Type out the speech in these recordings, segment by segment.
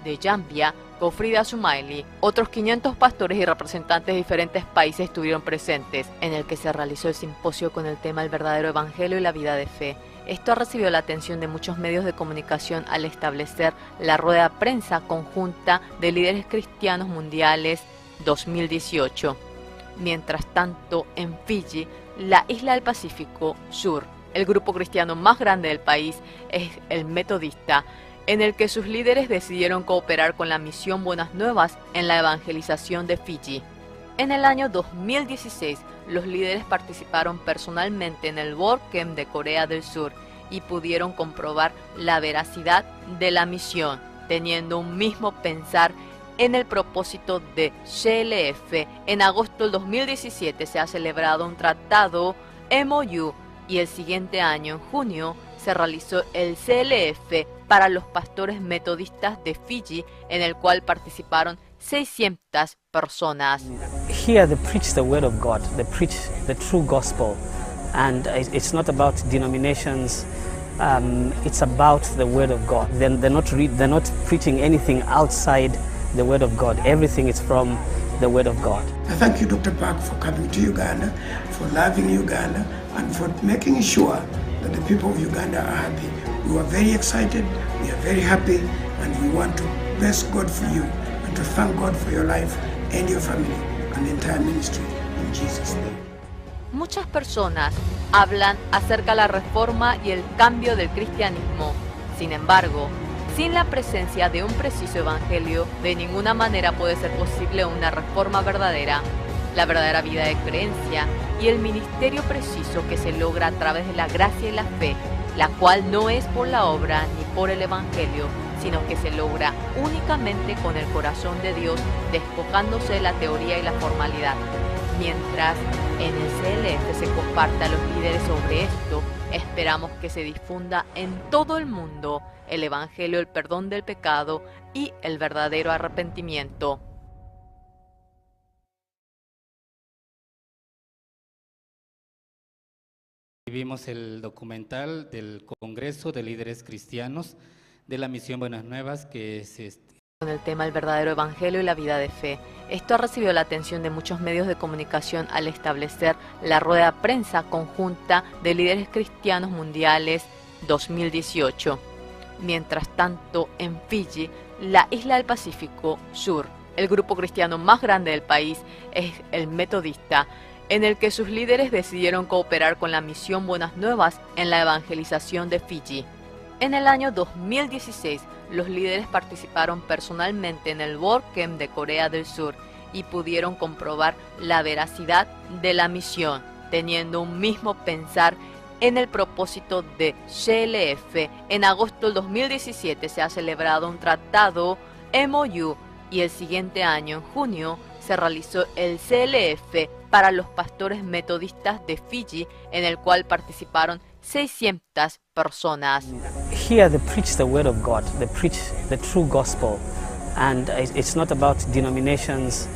de Zambia, Godfrida Sumaili. Otros 500 pastores y representantes de diferentes países estuvieron presentes, en el que se realizó el simposio con el tema El verdadero evangelio y la vida de fe. Esto ha recibido la atención de muchos medios de comunicación al establecer la rueda de prensa conjunta de líderes cristianos mundiales 2018. Mientras tanto, en Fiji, la isla del Pacífico Sur, el grupo cristiano más grande del país es el Metodista, en el que sus líderes decidieron cooperar con la misión Buenas Nuevas en la evangelización de Fiji. En el año 2016, los líderes participaron personalmente en el World Camp de Corea del Sur y pudieron comprobar la veracidad de la misión, teniendo un mismo pensar en el propósito de CLF. En agosto del 2017 se ha celebrado un tratado MOU y el siguiente año, en junio, se realizó el CLF para los pastores metodistas de Fiji, en el cual participaron 600 personas. Here they preach the word of God, they preach the true gospel, and it's not about denominations, it's about the word of God. They're not preaching anything outside the word of God. Everything is from the word of God. I thank you, Dr. Park, for coming to Uganda, for loving Uganda, and for making sure that the people of Uganda are happy. We are very excited, we are very happy, and we want to bless God for you and to thank God for your life and your family and the entire ministry in Jesus' name. Muchas personas hablan acerca de la reforma y el cambio del cristianismo. Sin embargo, sin la presencia de un preciso evangelio, de ninguna manera puede ser posible una reforma verdadera, la verdadera vida de creencia y el ministerio preciso que se logra a través de la gracia y la fe, la cual no es por la obra ni por el evangelio, sino que se logra únicamente con el corazón de Dios, despojándose de la teoría y la formalidad. Mientras en el CLF se comparte a los líderes sobre esto, esperamos que se difunda en todo el mundo el evangelio, el perdón del pecado y el verdadero arrepentimiento. Vimos el documental del Congreso de Líderes Cristianos de la Misión Buenas Nuevas que se con el tema El verdadero evangelio y la vida de fe. Esto ha recibido la atención de muchos medios de comunicación al establecer la rueda de prensa conjunta de líderes cristianos mundiales 2018. Mientras tanto, en Fiji, la isla del Pacífico Sur, el grupo cristiano más grande del país es el Metodista, en el que sus líderes decidieron cooperar con la misión Buenas Nuevas en la evangelización de Fiji. En el año 2016, los líderes participaron personalmente en el World Camp de Corea del Sur y pudieron comprobar la veracidad de la misión, teniendo un mismo pensar en el propósito de CLF. En agosto del 2017 se ha celebrado un tratado MOU y el siguiente año, en junio, se realizó el CLF para los pastores metodistas de Fiji, en el cual participaron 600 personas. Here they preach the word of God, they preach the true gospel, and it's not about denominations,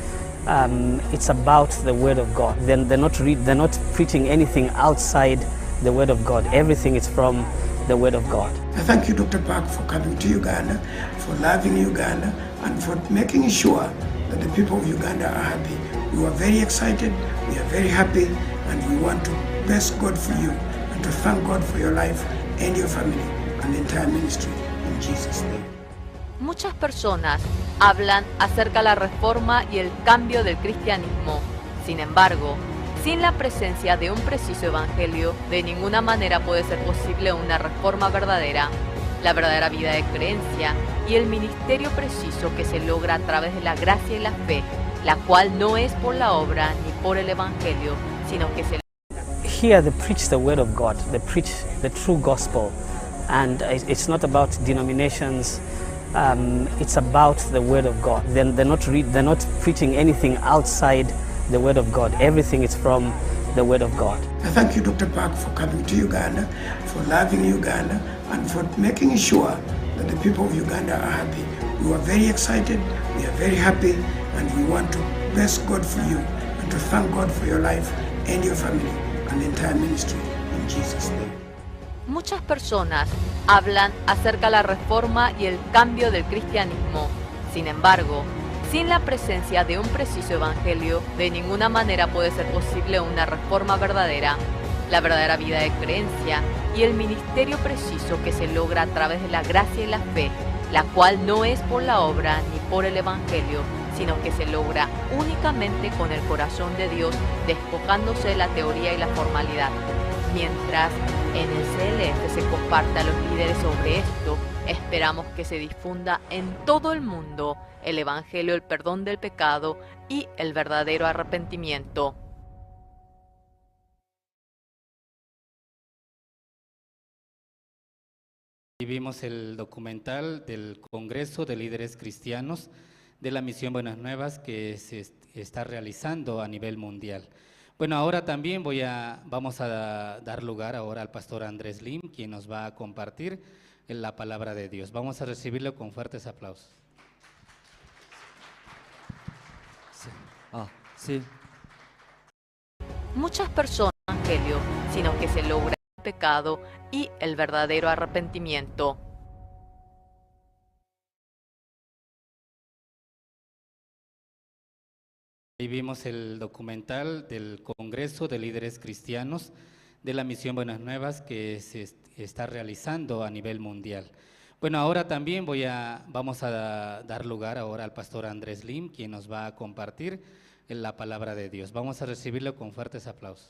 it's about the word of God. They're not preaching anything outside the word of God. Everything is from the word of God. I thank you, Dr. Park, for coming to Uganda, for loving Uganda, and for making sure that the people of Uganda are happy. We are very excited, we are very happy, and we want to bless God for you and to thank God for your life and your family and the entire ministry in Jesus' name. Muchas personas hablan acerca de la reforma y el cambio del cristianismo. Sin embargo, sin la presencia de un preciso evangelio, de ninguna manera puede ser posible una reforma verdadera, la verdadera vida de creencia y el ministerio preciso que se logra a través de la gracia y la fe, la cual no es por la obra ni por el evangelio, sino que se Here they preach the word of God, they preach the true gospel, and it's not about denominations, it's about the word of God. They're not preaching anything outside the word of God. Everything is from the word of God. I thank you, Dr. Park, for coming to Uganda, for loving Uganda, and for making sure that the people of Uganda are happy. We are very excited, we are very happy, and we want to bless God for you and to thank God for your life and your family and the entire ministry in Jesus' name. Muchas personas hablan acerca de la reforma y el cambio del cristianismo. Sin embargo, sin la presencia de un preciso evangelio, de ninguna manera puede ser posible una reforma verdadera. La verdadera vida de creencia y el ministerio preciso que se logra a través de la gracia y la fe, la cual no es por la obra ni por el evangelio, sino que se logra únicamente con el corazón de Dios, despojándose de la teoría y la formalidad. Mientras en el CLF se comparte a los líderes sobre esto, esperamos que se difunda en todo el mundo el evangelio, el perdón del pecado y el verdadero arrepentimiento. Vimos el documental del Congreso de Líderes Cristianos de la Misión Buenas Nuevas que se está realizando a nivel mundial. Bueno, ahora también vamos a dar lugar ahora al pastor Andrés Lim, quien nos va a compartir la palabra de Dios. Vamos a recibirlo con fuertes aplausos. Sí. Muchas personas no evangelio, sino que se logra el pecado y el verdadero arrepentimiento. Ahí vimos el documental del Congreso de Líderes Cristianos de la Misión Buenas Nuevas que se está realizando a nivel mundial. Bueno, ahora también vamos a dar lugar ahora al pastor Andrés Lim, quien nos va a compartir la palabra de Dios. Vamos a recibirlo con fuertes aplausos.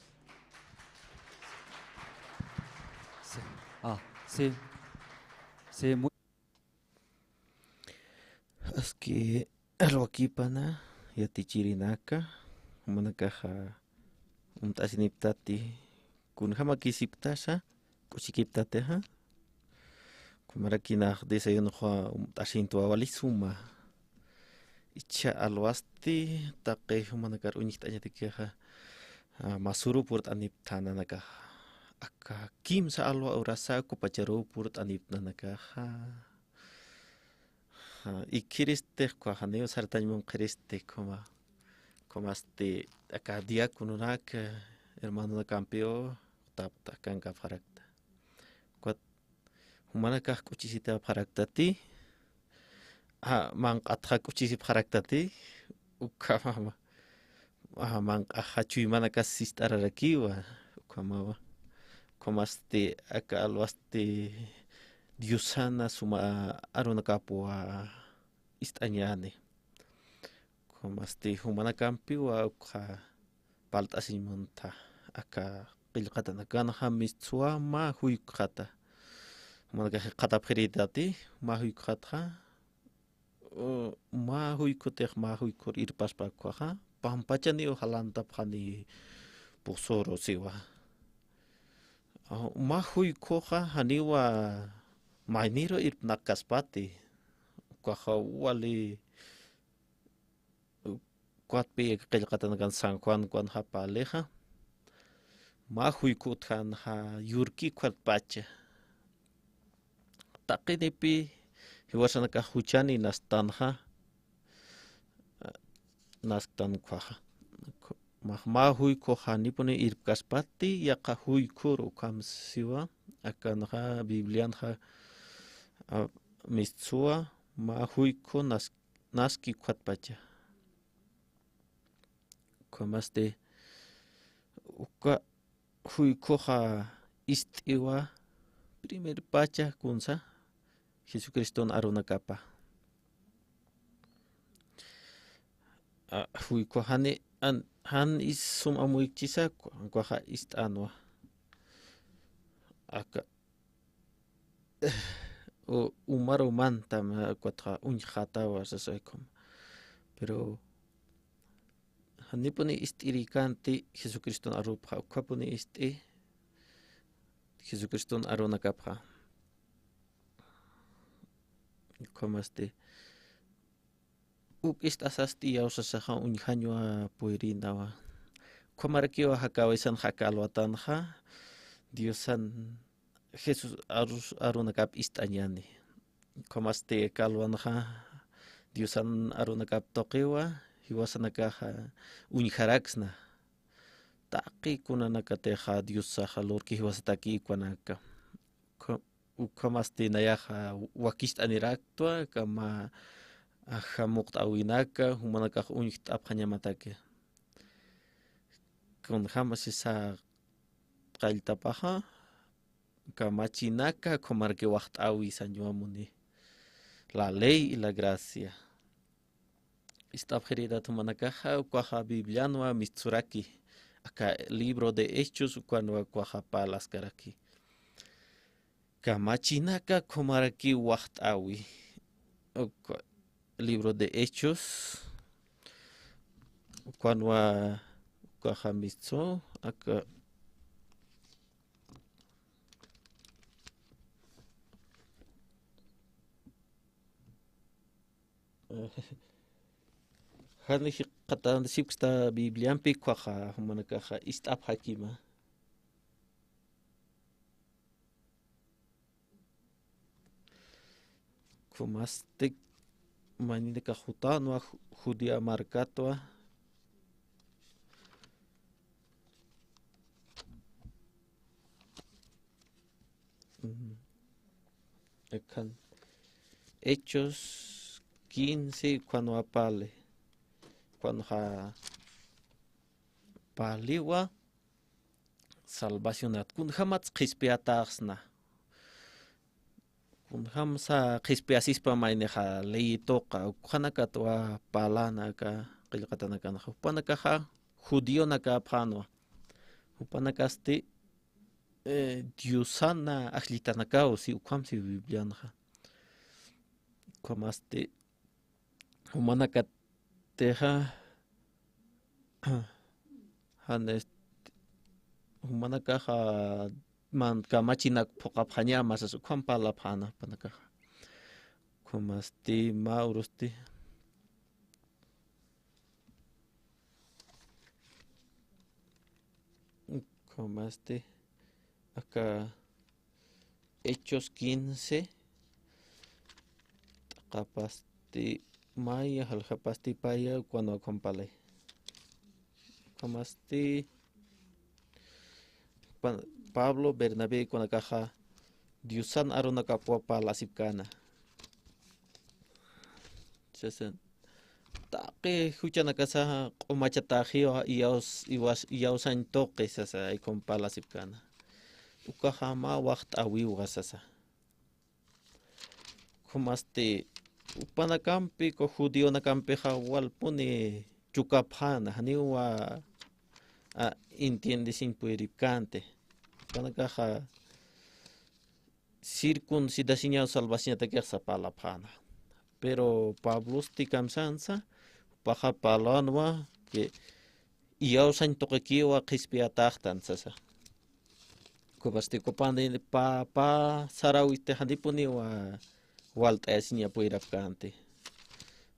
Sí, muy. Es que alwakipana yatichirinaka manakaja tasiniptati kun hamakisiptasha kuchikiptateja kumarakina desayuno tasinto awalisuma icha alwasti taqe manakar unitanyatikeja masuru purt aniptana naka aka kimsa alwa urasa kupacharu purt anipnanaka ikiriste kwa haneo sartañmon qiriste como acá diácono hermano de campeo tapta kanka farakta kwat humana ka kuchisita faraktati man atha kuchisi faraktati ukama man achui mana ka sistararakiwa como acá alwaste Diosana suma aruna kapua istañane como humana campiwa ukha palta simonta aka qilqata nakana hamistsua ma huykata humana ka qata pridati ma huykata ma huykote ma huykor irpaspa kwaha pampachani ojalanta phani posoro siwa ma huykoha haniwa Mainiro irpnakaspati kwahawali kwatpi qillqatanakan San Juan kwan hapaleja mahuykuthan ha yurki kwatpacha taqinipi hiwasanaka huchani nastanja nastan kwaha mahuyko hanipone irpkaspati yaqa huykuru kamsiwa akanaja biblianja mistsua ma huyko naski kwatpacha komaste uka huyko ha istiwa primer pacha kunsa Jesucristo aruna kapa huyko han isum amuikchisa kwa ha istanwa aka umaro manta cuatra unjata wasasoikom pero haniponi istirikanti Jesucristo arupha ukaponi isti Jesucristo aruna kapha como istasasti yausasha unjanwa puirinawa kumarakio hakawisan hakalwatanja Diosan Jesús arunakap istañani como kalwanja Diosan arunakap toqiwa hiwasanaka unjaraxna taqi kunanakateja Dios sajalor ki hiwasataki kwanaka ukamasti nayaja wakist aniractua kama ajamukt awinaka humanaka uñikt apjañamatake con jamas esa qaltapaja kamachinaka comarque wacht awi sanjuamuni la ley y la gracia. Esta objeridad humanakaja cuaja bibliano mitsuraki acá libro de hechos cuando cuaja palas karaki kamachinaka comarqui wacht awi libro de hechos cuando cuaja mitso acá Hani qatan sipsta bibliampi cuaja humanakaja istap hakima kumastik manine kajutanwa judia markatwa Ekan Hechos 15 cuando apale cuando paliwa salvación kun jamats qispiataxna kun hamsa qispiasispa maineja leitoqa ukhanakatwa palanaka qillqatanaka hupanakaja judío naka phanwa hupanakasti diosana ajlitanakao si ukamsi biblianaja komasti humanakateja hanes humanakaja man kamachinak pokaphaña masas ukam pala phana panakaja komasti maurusti komasti acá Hechos 15 capasti maya halhapasti paya cuando compale comasti Pablo Bernabé con la caja diusan aruna kapua pala sipkana sesen taque huchana casa qomachataji iausan toque sasa ay con pala sipkana ukahama wacht awi wasasa komasti upanakampi ko judío nakampi hawal pone chukapana haniwa entiende sin puericante panakaja circuncidación salvación te que pala pana pero Pablo stikamsansa paja palanwa que iausan toquekiwa qispiatahtan sasa Kopasti kopande pa sarawite handipuni wa walta asinya puirapkante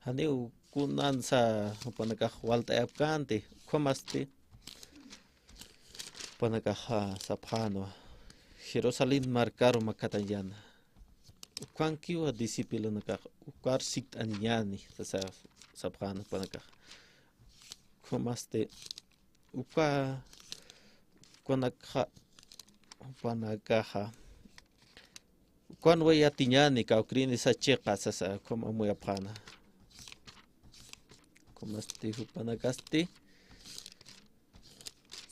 haneu kunansa panaka walta apkante komasti panaka saphano Jerusalén marcaro makatanyana kwankiwa disipilo naka ukar sit anyani sa saphano panaka komasti upa konaka panakaja cuando voy a tiñani caukrini sa checa sa como muy apana como este panakasti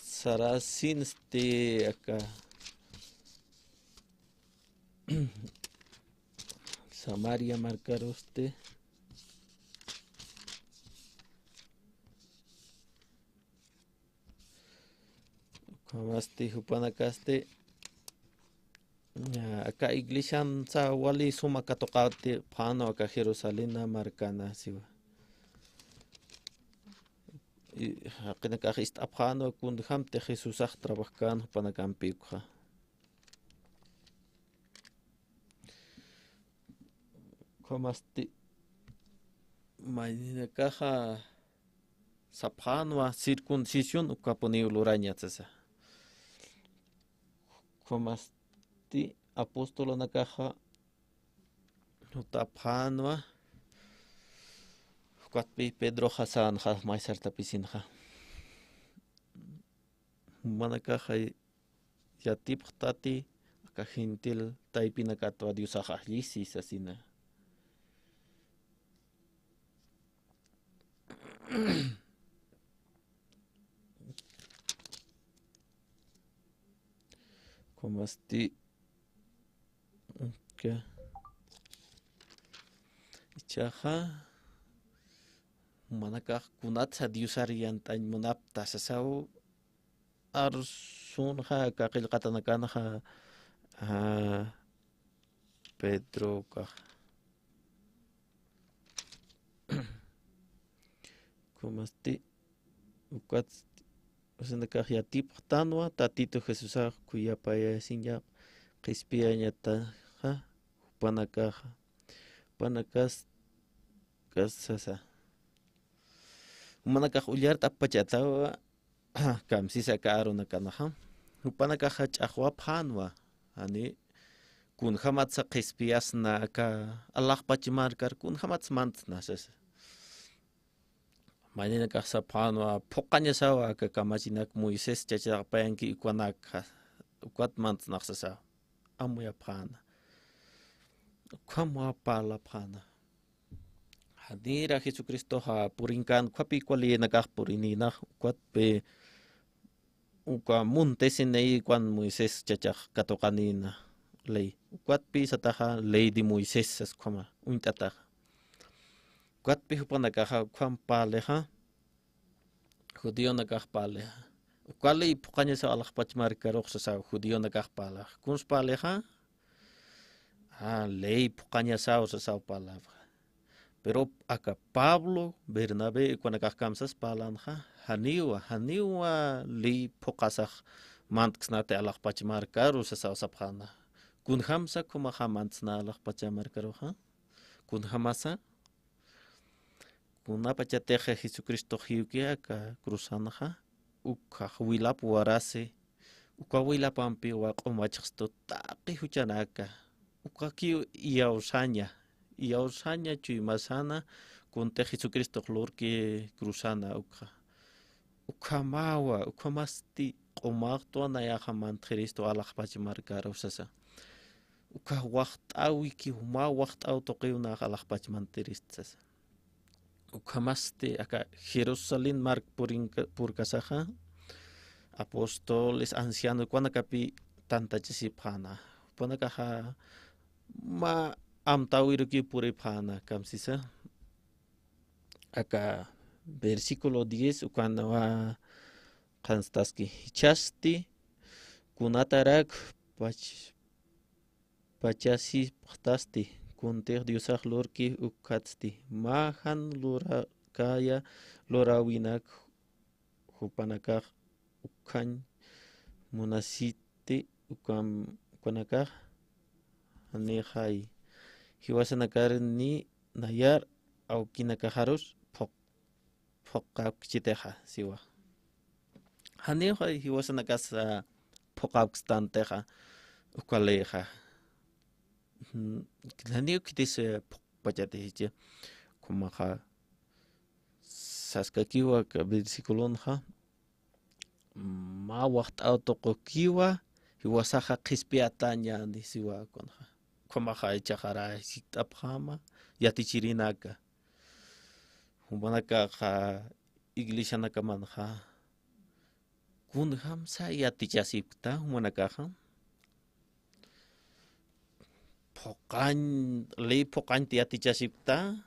sarasin acá Samaria marcaroste como este panakaste acá iglesia sa wali suma katokate pano acá Jerusalén marcana siwa akina ka ist apano kun hamte Jesús trabajan panacampikha como este mañana caja saphanwa circuncisión ukaponi uluraña tsasa como este apóstolo na caja utaphanwa Cuatpi Pedro Hasan has maisar tapisinha mana caja ya tip tati Acá gentil taipina katua diusajajlisis asina. Como asti que chaja manakah kunatsa diusarian tan munapta sasau arsunja kakil katanakanaja Pedro kah como asti ukat usanakah yatip tanwa tatito Jesús kuya paya sinya qispiaña ta panakas kasasa manakah ullar tapachatawa kamsisa kaaruna kanaha upanakah ch'aqwa phanwa ani kun hamatsa qispiasna ka alaqpachimarkar kun hamats mantsna sasa manina kahsa phanwa phoqaña sawa ka kamachinak Moisés chachaqpayanki ikuanaka ukwat mantsnaq sasa amuya phana khamwa pala phana hadira Jesucristo ha purinkan khwapi kwalina kah purinina kwat pe ukwa muntesinei kwan Moisés chachaq katoqanina ley kwat pi sataha ley de Moisés as khama untata kwat pi hupanakaha khwam paleha judío nakah paleha kwali puqaña sa alaqpachmarkaroq sa judío nakah pala kuns paleha ley puqaña sa palabra. Pero acá Pablo, Bernabé, cuando kamsas palanja, haniwa li pokasach mantsnate alaqpachmarkaru sa saphana. Kun hamsa kuma hamantsna alaqpachmarkaru ha. Kun hamasa kun apachateja Jesucristo hiukia ka cruzanaja ukha wilap warase ukha wilapampi wa qomachsto taqi huchanaka ukha ki Iausaña chuimasana kunte Jesucristo lorki cruzana ukamawa ukamasti qomaqtuana yahamant Cristo alaqpachmarkaro sasa uka waqtawi ki huma waqtaw toqiuna alaqpachmantiris sasa ukamasti aka Jerusalén mark purkasaja apóstoles ancianos kuana kapi tanta chisipana ponakaha ma amtawiruki puripana kamsisa acá versículo 10 cuando va kanstaski chasti kunatarak pachasi pastasti kunter diosaj lorki ukatsti mahan lora kaya lora winak hupanakah ukan munasiti ukam kunakah anehai hiwasanakar ni nayar au kinakaharus phokap chiteja siwa haneja hiwasanakas phokap stanteja ukaleja haneu kitis pachate kumaja saskakiwa ka versículon ha ma waqt autokokiwa hiwasaja qispiataña ni siwa konja kumaja echajara siktapjama yatichirinaka humanaka iglesia nakamanja kunhamsa yatichasipta humanaka phoqan yatichasipta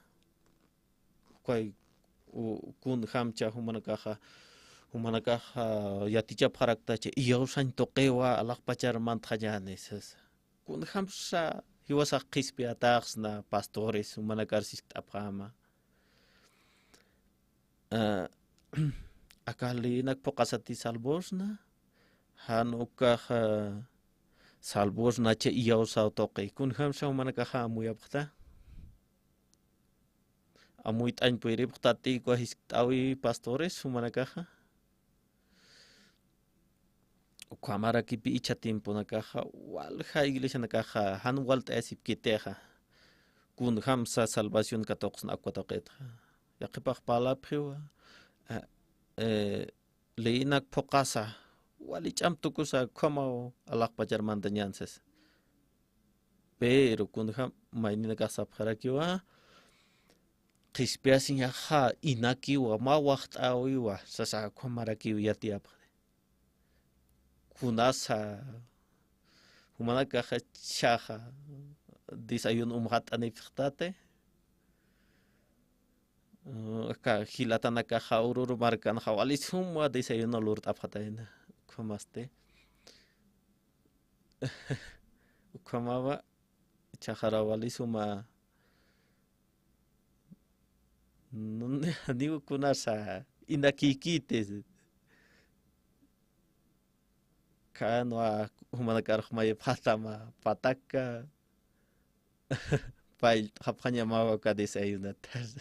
kwai kunhamcha humanaka yatichapharakta che iyausan toqewa alaqpacharmantjayanesas kunhamsa hiwasaq qispiataaqsna pastores humanakarsistapjama akalinak pokasati salvosna hanukah salvosna che iyausa toqe kunhamsa humanakaja amuyapqta amuyt'añ puyripqtati kuahisktawi pastores humanakaja Kamara kipi icha tiempo nakaja walja iglesia nakaja han walta esipkiteja kun hamsa salvación katoqsna akwataqetja yaqipaq palaphiwa leinak phoqasa walich'am tukusa khoma alaqpacharmantañansas pero kunha mainina kasapjarakiwa qispiasin yaja inakiwa mawaqt'awiwa sasaqamarakiwa yatiapqa kunasa humanakaja chaja desayuno umhat'anipqtate acá hilatanakaja ururu markanaja walisuma desayuno lurt'apqataina kumaste ukamaba chajara walisuma digo kunasa inakikite kanwa humanakarjmaya patama pataka pail hapanyamawa ka desayunatas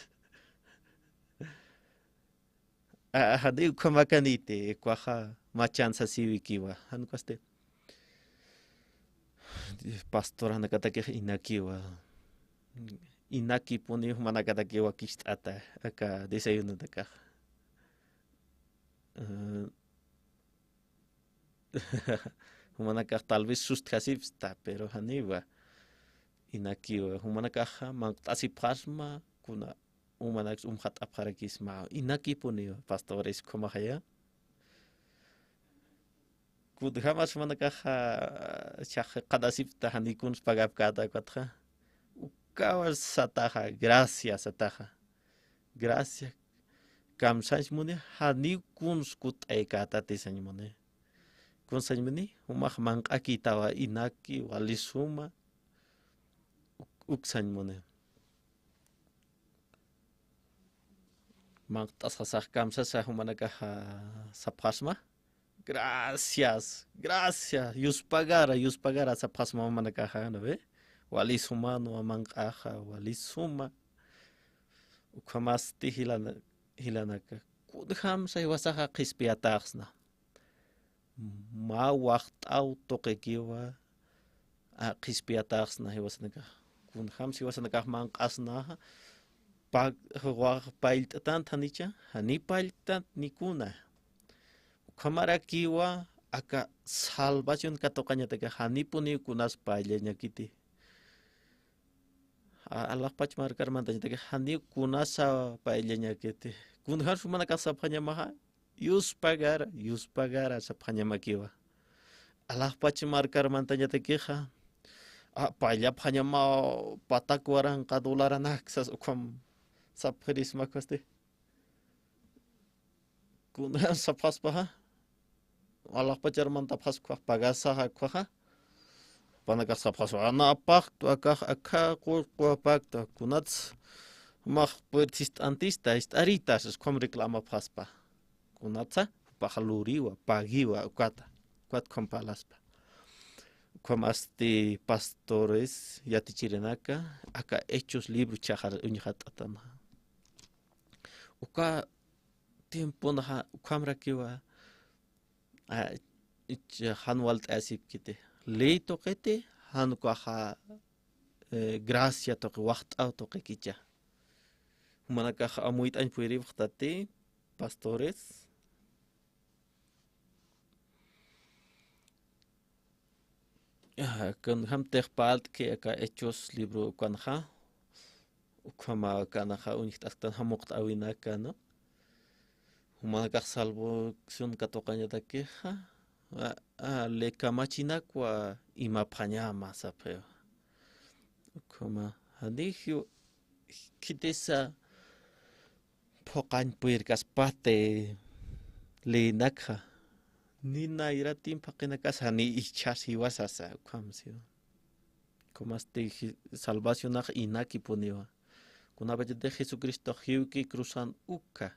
digo kamakanite kwaja machanza siwikiwa hankaste pastora nakatake inakiwa inaki puni manakatakiwa kistata acá desayuno de caja humanakaj tal vez sustkasipsta pero haniwa inakiwa humanakaja mantasipasma kuna humanax umhatapjarakisma inaki puni pastores como haya kudhamas manakaja chaja kadasipta hanikun pagapkata kwatja kawas sataja gracias sataja gracias kamsach muni hanikun skut'aykata tisañmuni kunsañmuni humaj manq'akitawa inaki walisuma uksañmuni manqt'asqasaj kamsasaj humanakaja sapasma gracias gracias yuspagara sapasma humanakaja ¿no? Walisuma no manqaja walisuma ukamasti hilanaka kudham say wasaja qispiataxna ma waqt'aw toqekiwa a qispiataxna hiwasnaka kunham si wasanaka manqasna pag pailtan thanicha hani pailtan nikuna ukamarakiwa aka salvación katoqañataka hanipuni kunas paillañakiti Allah pachmarkar mantañataka hani kunasa paillañakiti kunhar sumanaka saphañamaja yuspagara saphañamakiwa Allah pachmarkar mantañatakiqa paillaphañama patakwaran kadularanak ukam saphirismakaste kunhan saphaspaja Allah pacharmanta phasqa pagasaja kwaja panaka saphaswana pacto acá pacto kunats maj antista estaritas como reclama phaspa kunatsa pajaluriwa pagiwa kwat compalaspa como pastores yatichirenaka acá hechos libros chajar uñhatatana uka tiempo na kamra kiwa hanwalt asip kite ley toquete hanquaja gracia toque waqt'aw toque kicha humanakaja amuit añ puiribqtate pastores con ham terpalt que acá hechos libro kanja ukama kanaja unixtastan hamoqt awinaka no humanakaj salvo sun katoqañatakeja le kamachinakwa imaphañama sapeo como hanigio kitesa phoqañ puirkaspate le nakja nina iratim paqinakas hani ichasi wasasa kamsio como salvación inaki puniwa kunabete de Jesucristo hiuki cruzan uka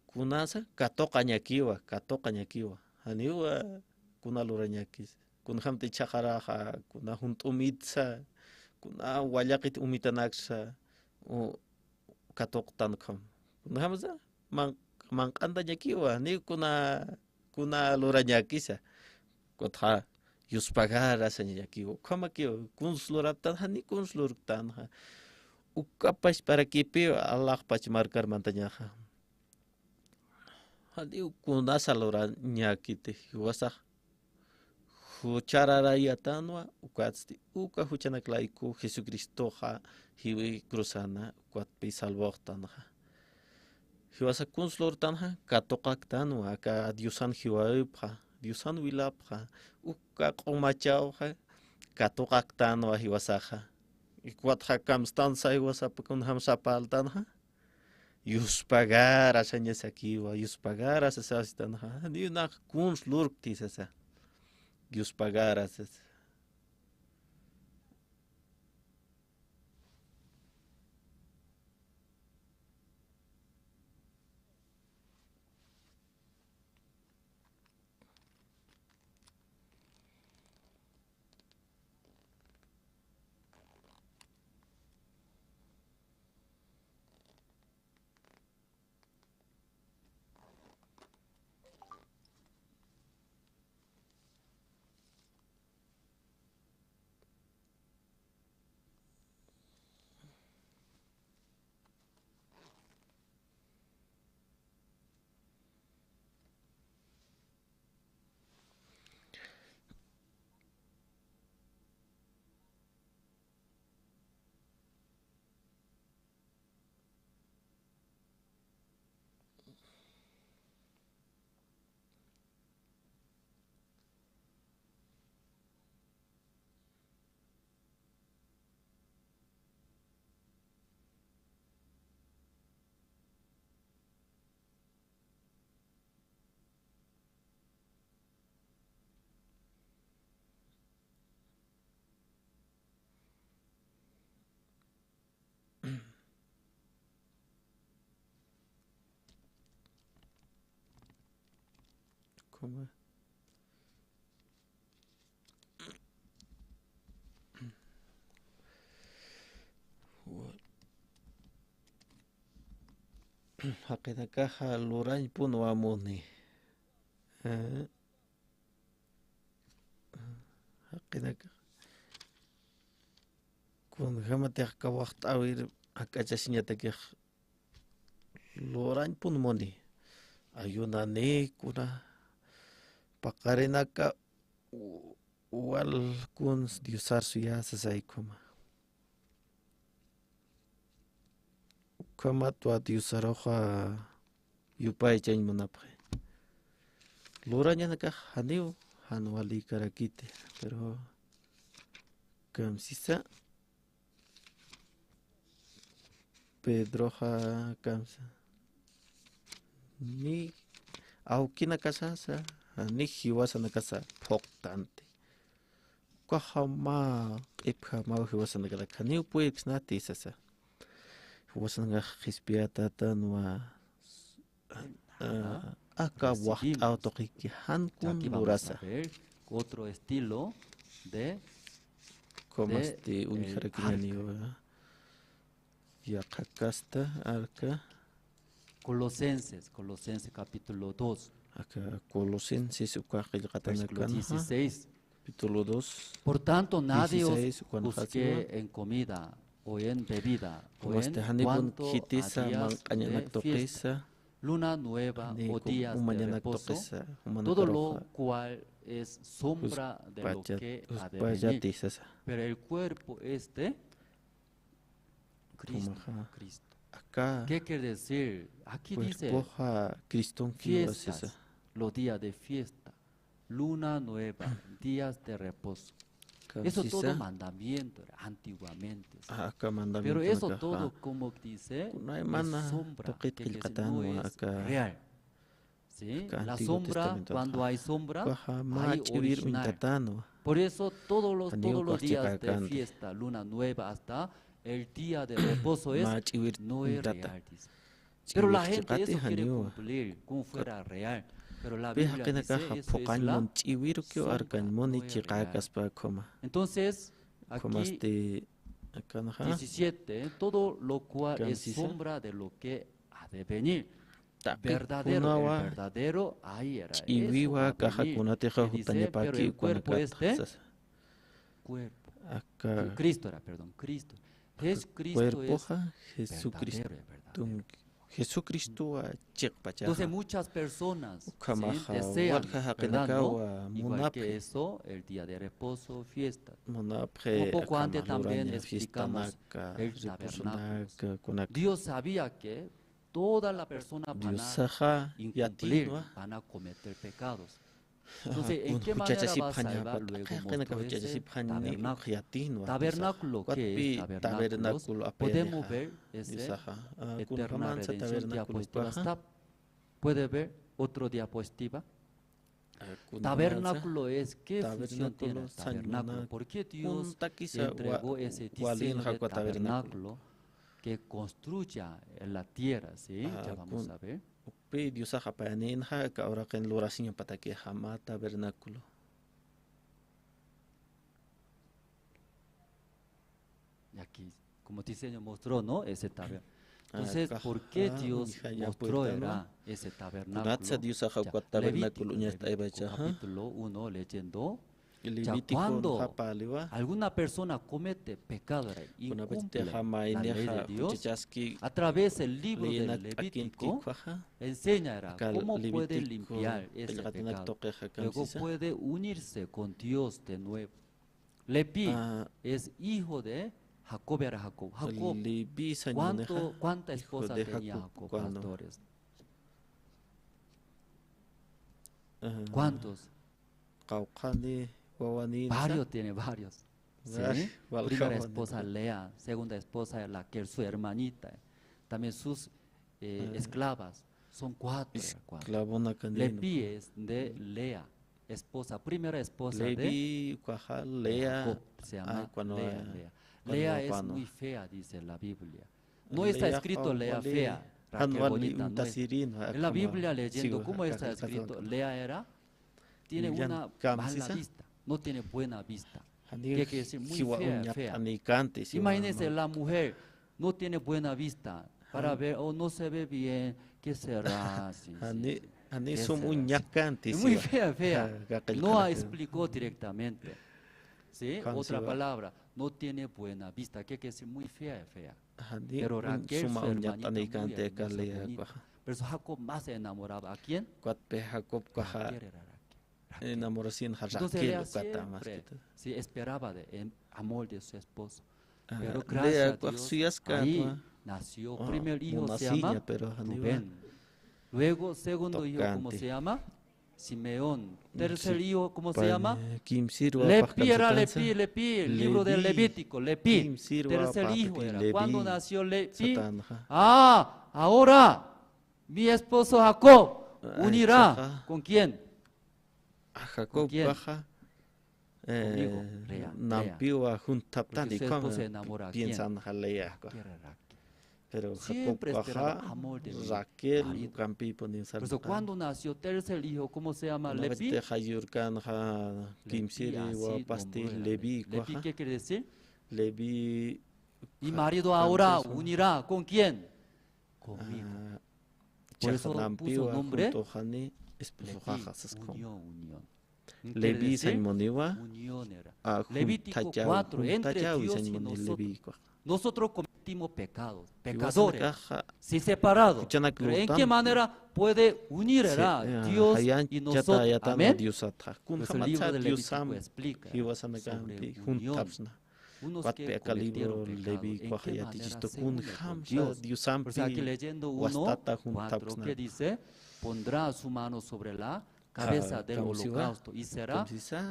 kunasa katoqañakiwa haniwa kunalurañakis kunhamti chaqaraja kuna hunt'umitsa kuna wallaqit umitanaksa katoqtankam kunhamsa manq'antañakiwa ni kuna lurañakisa kotja yuspagara sañakiwa kamakiwa kunsluraptan hani kunslurtan ukapash para kipiwa Allah pachmarkar mantañaja hadi kunasa lurañakite wasaq Huchararayatanwa ukwatsti uka huchanaklaiku Jesucristoja hiwi cruzana ukwatpi salvojtanja. Hiwasa kunslortanja katokaktanwa aka Diosan hiwaipja Diosan wilapja uka qomachauja katokaktanwa hiwasaja. Ikwatja kamstanza hiwasapakun hamsapaltanja. Yuspagara sañasakiwa yuspagara sasastanja ni una kunslurkti sasa. Yuspagara sasa. ¿Cómo? Haqinakaja lurañ punuamuni. Haqinaka. Kun hamateq kawaqt'awir ak'achasñatakej lurañ punumuni. Ayunanikuna paqarinaka wal kun diosarsuya sasaykuma. Kamatwa diusaroja yupay chañmunapaq. Lurañanaka haniu hanuali karakite, pero kamsisa Pedroja kamsa ni aukina kasasa ni hiwasana kasa poktante. Kwahama ipha hiwasana kala kaniu puixnati sasa. Hiwasana hispiata tanwa acá autoqui hankun durasa. Otro estilo de como este unijarakiniwa ya kakasta arca Colosenses capítulo 2 acá Colosenses versículo 16. capítulo 2. Por tanto nadie 16, os busque en comida o en bebida o como en este hanibun cuanto hitisa a días manqañanak de toqisa fiesta, luna nueva o días de umañanak reposo, toqisa todo lo cual es sombra de lo que ha de venir. Pero el cuerpo es de Cristo. Acá ¿Qué quiere decir? Aquí dice fiestas, los días de fiesta, luna nueva, días de reposo. Eso todo mandamiento antiguamente. Pero eso todo, como dice, es sombra, que no es real. ¿Sí? La sombra, cuando hay sombra, hay original. Por eso todos los días de fiesta, luna nueva, hasta el día de reposo no es real. Dice. Pero la gente eso quiere cumplir como fuera real. Pero la Biblia dice eso es la sombra. Entonces, aquí 17, todo lo cual es sombra de lo que ha de venir. Verdadero, el verdadero, ahí era eso. Dice, pero el cuerpo es de cuerpo. Cristo era, perdón, Cristo. Jesucristo es Jesucristo. Jesucristo Entonces muchas personas ¿sí? desean, ¿verdad? ¿No? Igual que eso, el día de reposo, fiesta. Como poco antes también explicamos el tabernáculo. Dios sabía que toda la persona van a incumplir, van a cometer pecados. Entonces, ¿en qué manera va a salvar luego ese tabernáculo? ¿Tabernáculo qué es tabernáculo? Podemos ver ese eterna redención diapositiva. ¿Puede ver otro diapositiva? Tabernáculo es, ¿qué función tiene el tabernáculo? ¿Por qué Dios entregó ese diseño de tabernáculo que construya en la tierra? ¿Sí? Ya vamos a ver. Dios ahora que en la oración para que jamás tabernáculo. Y aquí, como diseño mostró, ¿no? Ese tabernáculo. Entonces, ¿por qué Dios mostró ese tabernáculo? Levítico capítulo 1, leyendo. Ya cuando alguna persona comete pecado y incumple la ley de Dios, a través del libro del Levítico enseñará cómo puede limpiar ese pecado. Luego puede unirse con Dios de nuevo. Leví es hijo de Jacob. Era Jacob. ¿Cuántas esposas tenía Jacob, pastores? ¿Cuántos? Varios tiene, varios. ¿Sí? Primera esposa Lea, segunda esposa Raquel, su hermanita. También sus esclavas, son cuatro. Leví es de Lea, esposa, primera esposa de Jacob, se llama Lea. Lea es muy fea, dice la Biblia. No está escrito Lea fea, Raquel bonita. No es. En la Biblia leyendo, ¿cómo está escrito? Lea tiene una mala vista. No tiene buena vista. ¿Qué quiere decir? Muy fea. Imagínense, la mujer no tiene buena vista para ver, o no se ve bien, ¿qué será? Muy fea. No explicó directamente. ¿Sí? Otra palabra, no tiene buena vista. ¿Qué quiere decir? Muy fea. Pero Raquel, su hermanita, muy hermosa, pero Jacob más se enamoraba. ¿A quién? Enamoración. Entonces Lea siempre esperaba el amor de su esposo. Pero gracias a Dios, ahí nació. Primer hijo se llama Rubén. Luego, segundo hijo, ¿cómo se llama? Simeón. Tercer hijo, ¿cómo se llama? Leví, el libro del Levítico, Leví. Tercer hijo era. ¿Cuándo nació Leví? Ahora mi esposo Jacob unirá. ¿Con quién? Jacob baja Nampiwa juntaptani piensan Lea. Pero siempre esperaba amor de Raquel Campi ponen. Por eso cuando nació tercer hijo, ¿cómo se llama? Leví. Leví, ¿qué quiere decir? Leví. Mi marido ahora unirá. ¿Con quién? Conmigo. Por eso puso nombre unión. Leví Saimoniwa. Unión era. Levítico 4, entre Dios y nosotros. Nosotros cometimos pecados, pecadores, sí separados. Pero ¿en qué manera puede unir Dios y nosotros? Amén. Pues el libro de Levítico explica sobre unión. Unos que cometieron pecado, ¿en qué manera se unen con Dios? Pues aquí leyendo 1:4 que dice, pondrá su mano sobre la cabeza del holocausto y será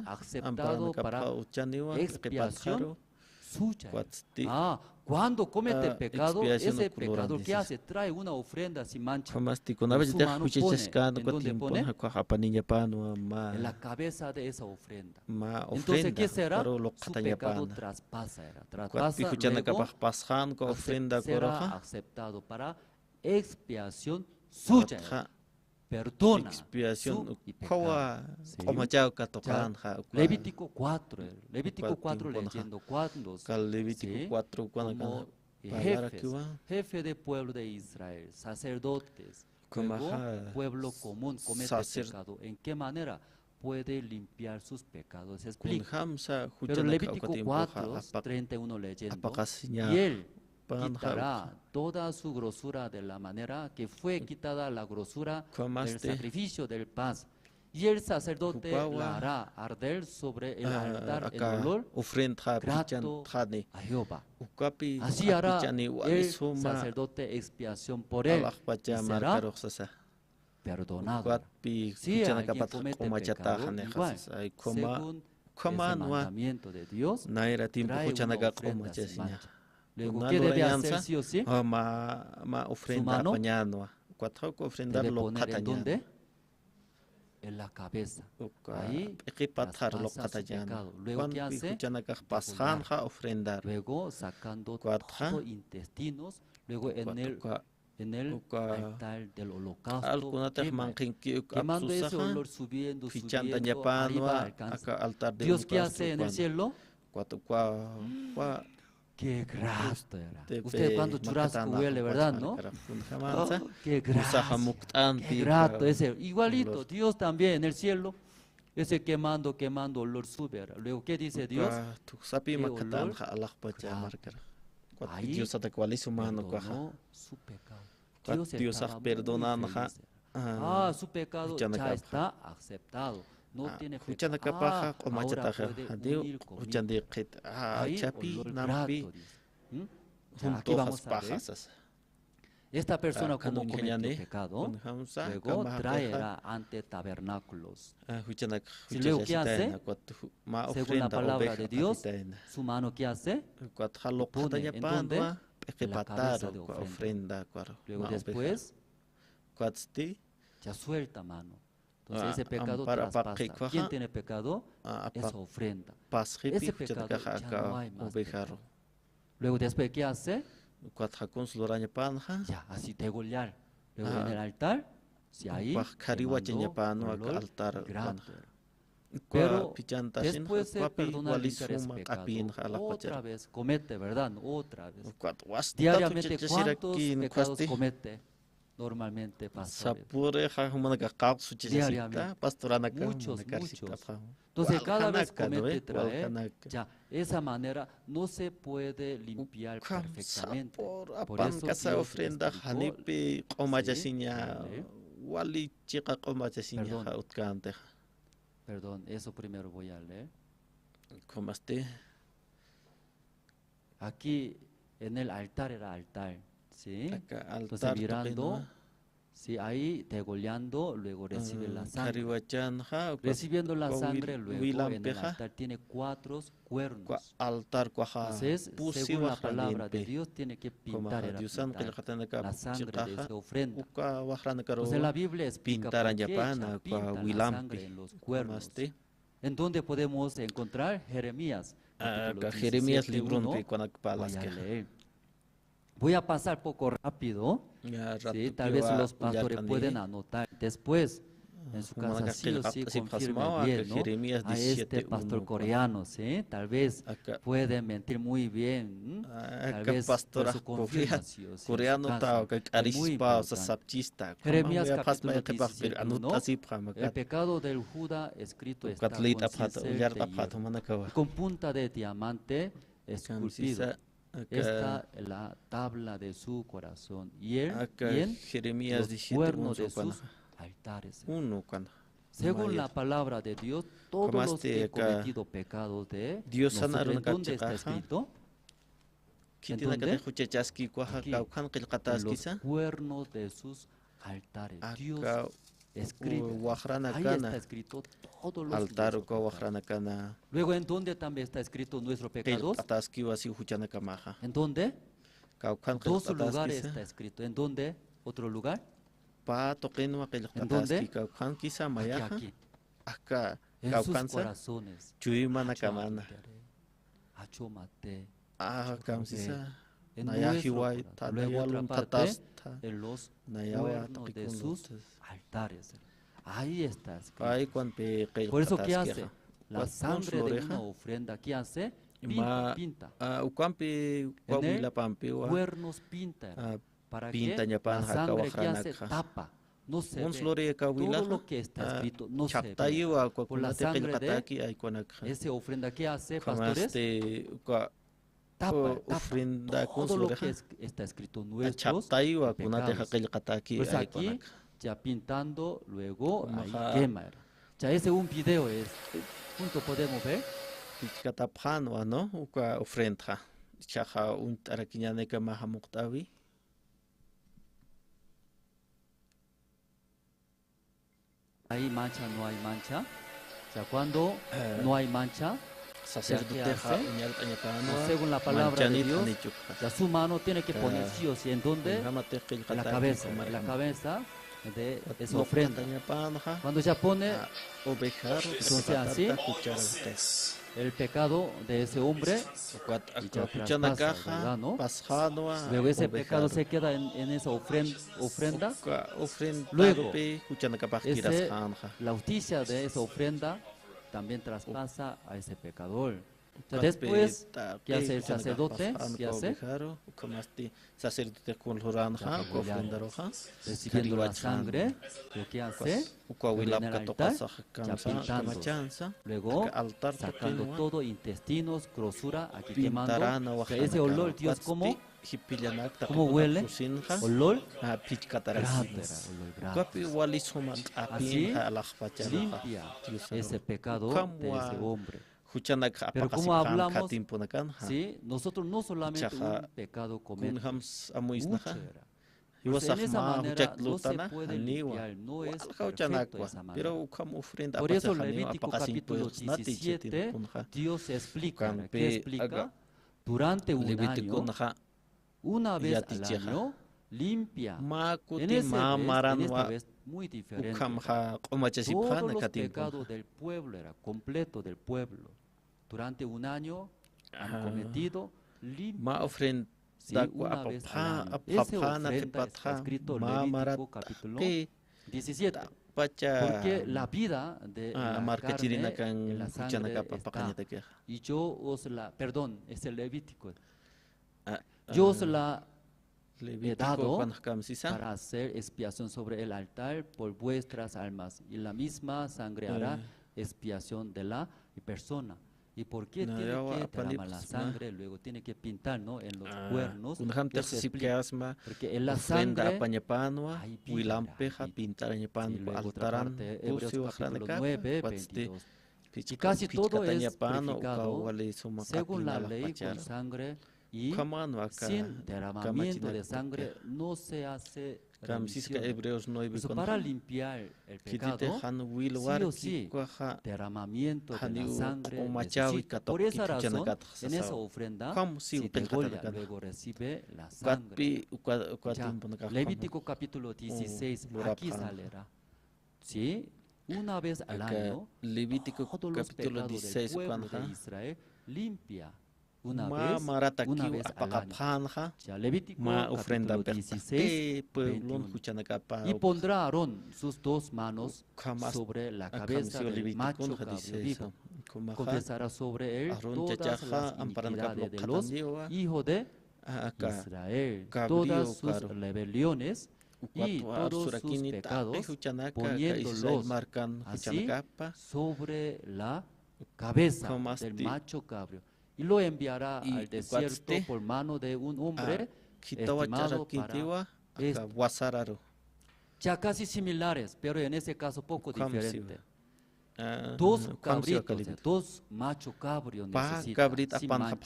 aceptado para expiación suya. Cuando comete pecado, ese pecador que hace trae una ofrenda sin mancha. Su mano pone, ¿en dónde pone? En la cabeza de esa ofrenda. Entonces, ¿qué será? Su pecado traspasa. Luego será aceptado para expiación suya. Perdona expiación Levítico 4 leyendo cuando como jefe del pueblo de Israel, sacerdotes, pueblo común comete pecado, ¿en qué manera puede limpiar sus pecados? Se explica. Pero Levítico 4:31 leyendo, y él quitará toda su grosura de la manera que fue quitada la grosura del sacrificio del paz. Y el sacerdote la hará arder sobre el altar el olor grato a Jehová. Así hará el sacerdote expiación por él y será perdonado. Si alguien comete pecado, igual, según ese mandamiento de Dios, trae una ofrenda sin mancha. Luego, ¿qué debe hacer sí o sí? Su mano debe poner en ¿dónde? En la cabeza. Ahí traspasa su pecado. Luego, ¿qué hace? Luego, sacando todo intestinos, luego en el altar del holocausto, quemando ese olor subiendo arriba alcanza. ¿Dios qué hace en el cielo? Qué grato era. Usted cuando churrasco huele, ¿verdad? ¿No? Oh, qué grato. Qué grato. Ese, igualito, Dios también en el cielo. Ese quemando, olor sube. Luego, ¿qué dice Dios? ¿Qué olor? Ahí perdonó su pecado. Dios estaba muy feliz. Su pecado ya está aceptado. No tiene pecado. Ahora puede unir conmigo. Ahí, olor grato, dice. Aquí vamos a ver. Esta persona como cometió pecado, luego traerá ante tabernáculos. ¿Y luego qué hace? Según la palabra de Dios, su mano ¿qué hace? Lo pone en donde? En la cabeza de ofrenda. Luego después, ya suelta mano. Entonces ese pecado traspasa. ¿Quién tiene pecado? Esa ofrenda. Ese pecado ya no hay más pecado. Luego después ¿qué hace? Ya, así degollar. Luego en el altar, si ahí pero después de perdonar ese pecado, otra vez comete, ¿verdad? Otra vez. Diariamente, ¿cuántos pecados comete? Normalmente, pastores. Diariamente. Muchos. Entonces, cada vez comete, trae, ya, esa manera no se puede limpiar perfectamente. Por eso Dios perdón, eso primero voy a leer. Aquí en el altar era altar, ¿sí? Entonces mirando, sí, ahí degollando, luego recibe la sangre. Recibiendo la sangre, luego en el altar tiene 4 cuernos. Entonces, según la palabra de Dios, tiene que pintar la sangre de esa ofrenda. Entonces la Biblia explica por qué pinta la sangre en los cuernos. ¿En dónde podemos encontrar? Jeremías. Jeremías libro voy a pasar poco rápido, ¿sí? Tal vez los pastores pueden anotar después en su casa, sí o sí confirme bien, ¿no? A este pastor coreano, ¿sí? Tal vez puede mentir muy bien, tal vez por su confirmación, ¿sí? Jeremías capítulo 17, ¿no? El pecado del Judá escrito está con cincel de hierro, con punta de diamante esculpido. Esta es la tabla de su corazón y en los cuernos de sus altares. Según la palabra de Dios, todos los que han cometido pecados de nosotros, ¿en dónde está escrito? ¿En dónde? Aquí, en los cuernos de sus altares. Dios escribe. Ahí está escrito todos los pecados. Luego, ¿en dónde también está escrito nuestros pecados? ¿En dónde? En 2 lugares está escrito. ¿En dónde? ¿Otro lugar? ¿En dónde? Aquí. En sus corazones. En luego otra parte, en los cuernos de sus altares. Ahí está escrito. Por eso, ¿qué hace? La sangre de una ofrenda, ¿qué hace? Pinta. En el cuernos pinta. ¿Para qué? La sangre, ¿qué hace? Tapa. No se ve. Todo lo que está escrito no se ve. Por la sangre de esa ofrenda, ¿qué hace, pastores? tapa todo lo que está escrito nuestros pecados. Pues aquí, ya pintando, luego ahí quema. Ya ese un video es, junto podemos ver. ¿No? Ofrenda. Chaja un taraquiñaneca mahamuktavi. Hay mancha, no hay mancha. O sea, cuando no hay mancha, según la palabra de Dios, ya su mano tiene que poner sí o sí en donde la cabeza de esa ofrenda. Cuando ya pone, entonces así, el pecado de ese hombre ya traspasa, ¿no? Luego ese pecado se queda en esa ofrenda. Luego, la justicia de esa ofrenda también traspasa a ese pecador. Después, ¿qué hace el sacerdote? ¿Qué hace? Recibiendo la sangre, lo que hace en el altar, ya pintando, luego sacando todo, intestinos, grosura, aquí quemando, que ese olor, Dios, ¿cómo huele? Olor grande, así limpia ese pecado de ese hombre. Pero como hablamos, ¿sí? Nosotros no solamente un pecado cometemos, mucho era. Pues en esa manera no se puede limpiar, no es perfecto esa manera. Por eso Levítico capítulo 17, Dios explica, ¿qué explica? Durante un año, una vez al año, limpia. En esta vez muy diferente. Todos los pecados del pueblo era completo del pueblo. Durante un año han cometido limpia. Sí, una vez al año. Ese ofrenda está escrito en Levítico capítulo 17. Porque la vida de la carne en la sangre está. Y yo os la, perdón, es el Levítico. Yo os la he dado para hacer expiación sobre el altar por vuestras almas. Y la misma sangre hará expiación de la persona. ¿Y por qué tiene que derramar la sangre? Luego tiene que pintar, ¿no? En los cuernos. Porque en la sangre hay vida. Y luego otra parte, Hebreos capítulo 9, 22. Y casi todo es purificado según la ley con sangre. Y sin derramamiento de sangre no se hace remisión. Eso para limpiar el pecado, sí o sí, derramamiento de la sangre necesita. Por esa razón, en esa ofrenda, si degolla, luego recibe la sangre. Ya, Levítico capítulo 16, aquí saldrá. ¿Sí? Una vez al año, todos los pecados del pueblo de Israel limpia. Una vez al año. Ya, Levítico capítulo 16, 21. Y pondrá Aarón sus dos manos sobre la cabeza del macho cabrío vivo. Confesará sobre él todas las iniquidades de los hijos de Israel, todas sus rebeliones y todos sus pecados, poniéndolos así sobre la cabeza del macho cabrío. Y lo enviará al desierto por mano de un hombre estimado para esto. Ya casi similares, pero en ese caso poco diferente. Dos cabritos, dos macho cabrio necesitan sin mancha.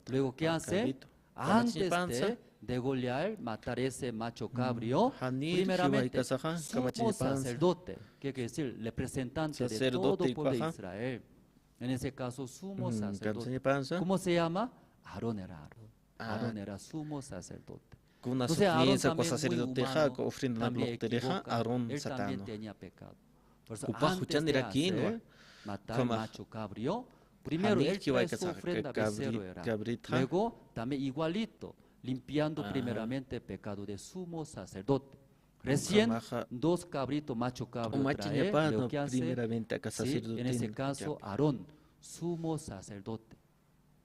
Luego, ¿qué hace? Antes de degollar, matar ese macho cabrio, primeramente sumo sacerdote, que quiere decir el representante de todo el pueblo de Israel. En ese caso, sumo sacerdote. ¿Cómo se llama? Aarón era Aarón era sumo sacerdote. Entonces, Aarón también muy humano, también equivoca. Él también tenía pecado. Por eso, antes de hacer matar macho cabrio, primero él trae su ofrenda becerro era. Luego, también igualito, limpiando primeramente el pecado de sumo sacerdote. Recién, dos cabritos, macho cabrio trae, lo que hace, sí, en ese caso, Aarón, sumo sacerdote.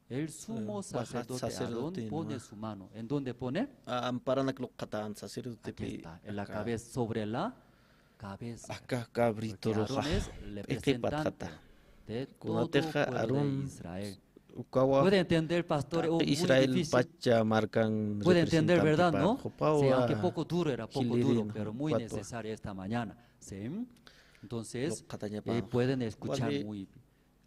El sumo sacerdote Aarón pone su mano. ¿En dónde pone? Aquí está, en la cabeza, sobre la cabeza. Porque Aarón es el representante de todo el pueblo de Israel. Puede entender, pastor, muy Israel difícil. marcan Puede entender, ¿verdad? ¿No? Jupawa, Sí, aunque poco duro, era poco duro, Hilirino, pero muy Jupatua. necesario esta mañana. ¿Sí? Entonces, Katanya pa. pueden escuchar Wali- muy bien.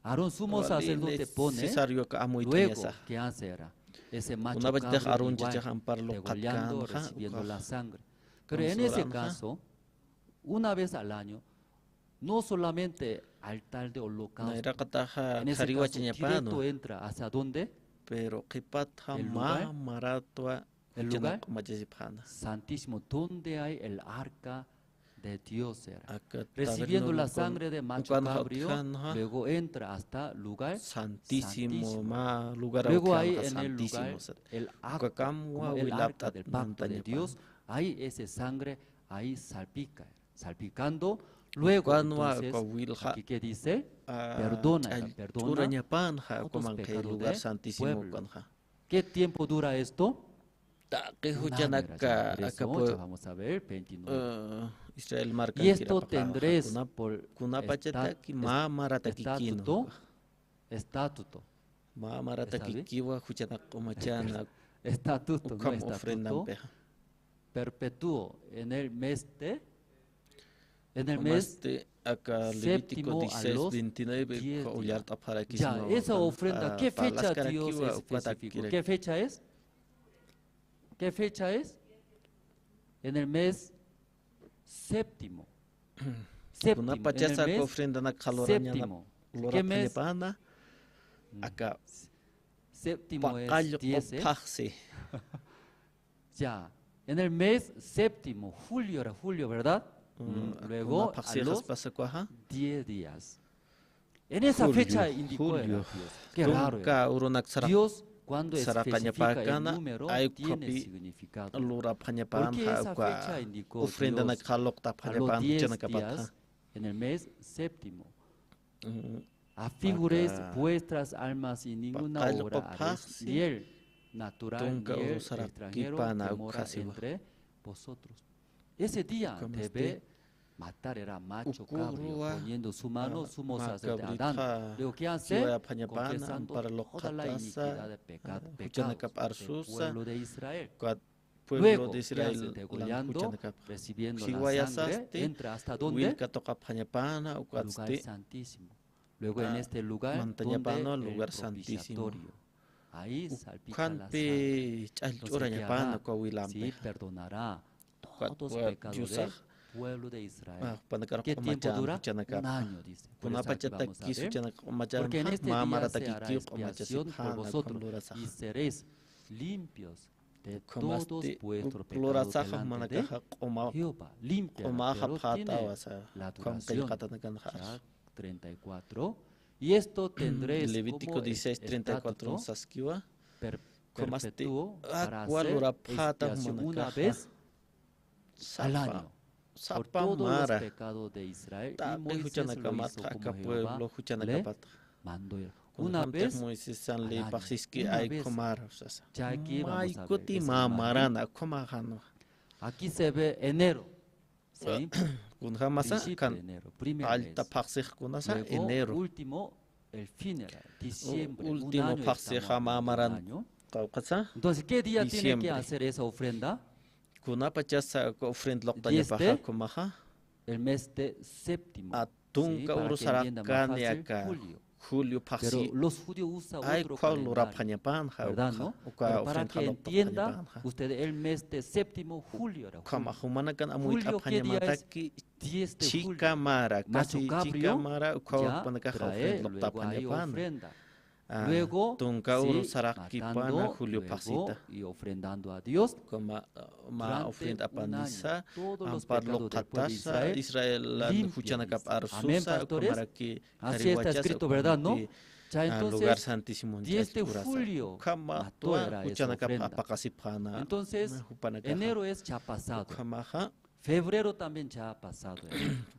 Aarón sumo Wali sacerdote pone, necesario ka amoy luego, tanyasa. ¿qué hace? Era ese macho Una vez de cabro Aarón igual, jajahan parlo degollando, katkan, recibiendo uka. la sangre. Pero en ese Consolan, caso, una vez al año, no solamente altar de Naira holocausto, kataha en ese kariwa caso directo chanyapano. entra hacia dónde? Pero kipat ¿El ma lugar? maratwa ¿El lugar? majasipana. Santísimo, donde hay el arca de Dios era. Akat Recibiendo la tabernáculo sangre de macho ukan cabrío, hotkan, ha. luego entra hasta lugar Santísimo ma lugar Luego aukan hay ha en el lugar santísimo sat. el arca, Ukakam wa como el wilap arca del tat pacto de nantaña Dios, pan. hay esa sangre, ahí salpicando. Luego, entonces, aquí que dice, perdona, Churaña pan ha todos kuman kay pecados lugar de santísimo pueblo. kan ha. ¿Qué tiempo dura esto? Ta que Un hujan año era ya. acá Por eso, acá ya vamos a ver, 29. Israel marca Y esto tendréis por kuna pachata ki ma marata ki estatuto, kino. estatuto, Ma marata ¿Está ki bien? kiwa huchana kumachana estatuto, no ukam ofrendan estatuto, peja. perpetuo en el mes Acá séptimo Levítico a 16, los 29 10 collar para aquí. ya, esa ofrenda, ¿qué fecha Dios especificó? ¿Qué fecha es? ¿Qué fecha es? En el mes séptimo. Una En pachasa el mes ofrenda na kaloraña séptimo. lora ¿Qué mes? pana. Acá Séptimo es pakallo 10, ¿eh? paxi. Ya, en el mes séptimo, julio era julio, ¿verdad? Luego a los pasa cuaja. 10 días. En esa Julio, fecha indicó era julio. Dios. Qué raro. Ka uronak sarap Dios cuando Sarapaña especifica el pacana, número hay tiene copy significado. lura pañapan Porque esa ha fecha indicó ofrenda na Dios kalok ta a los pañapan 10 chana kapata. días en el mes séptimo. Afiguréis vuestras almas sin ninguna Pakalo obra papaxi, ni el natural tunka ni el usara extranjero kipana que mora ukasiwa. entre vosotros. Ese día Kamaste, debe matar era macho cabrío, ukurua, poniendo su mano, sumo ma sacerdote cabrita, Adán. Luego, ¿qué hace? kiwa pañapana, Confesando para lo toda la katasa, iniquidad de huchana pecados kap del arsusa, pueblo de Israel. Cuat pueblo Luego, de ¿qué Israel hace? lang Degollando, huchana kap. recibiendo Xiwaya la sangre, saste, entra hasta donde? Wil katoka pañapana Lugar ukwatste. santísimo. Luego en este lugar, Montaña donde Pano, el lugar santísimo. propiciatorio. Ahí salpica la sangre. Kanpe Entonces, chalchuraña ¿qué pana hará? kwa wilampe. Sí, perdonará todos los Cuat pecados yusaj. del pueblo de Israel. Panakar ¿Qué tiempo kumachan dura? huchana Un kap. año, dice. Por Kuna eso aquí pachata vamos a kisu ver. chana kumachan Porque en este día mamarata se hará kikiu expiación por vosotros y seréis limpios de todos vuestros pecados delante de Jehová. Limpia, pero tiene la duración. Ya, 34. Y esto tendréis Levítico como 16, 34 estatuto saskiwa. perpetuo para Aqua hacer lura pata expiación una manakaja. vez al año por Sapa todos los mara. pecados de Israel. Y Ta Moisés huchana lo kamat hizo acá como pueblo Jehová huchana le kapat. mandó. Una Una vez Moises san le al año. paxiski Una ay vez. komar. Ya aquí vamos a ver Maikuti esa mamarana komahano. Aquí se ve enero. ¿Sí? Kunha masa Principio de kan enero, primer alta mes. paxik kunasa Luego, enero. último, el fin era diciembre. Último un año paxi estamos hablando de un mamaran. año. Qawqasa Entonces, ¿qué día tiene que diciembre. hacer esa ofrenda? kuna pachasa ko ofrend loktaña 10 paja de kumaha. El mes de séptimo. Atunka para que urusara entienda más kani fácil, acá. julio. Julio Pero paxi. los judíos usan Ay otro kwal lura calendario, pañapan ha. ¿verdad, no? Pero para que entienda, usted el mes de séptimo, julio era julio. Kama humana kan amuit Julio, ¿qué día apañamata es? ki 10 de julio. chica mara. Macho Casi cabrio, chica mara. Kwal ya panaka trae, ofrend lokta luego hay pañapan. ofrenda. Luego, tunka sí, urusara matando, kipana Julio luego, pasita. y ofrendando a Dios. Como ma Durante ofrend un apanisa. año, todos los Ampar pecados del pueblo de lokatasa. Israel lan limpia, huchana kap dice. Amén, arsusa. pastores. Kumara ki Así está escrito, ¿verdad, no? Ya lugar entonces, santísimo 10 de julio kama mató tua era esa huchana kap ofrenda. apakasipana. Entonces, enero es ya pasado. Kamaha Febrero también ya ha pasado.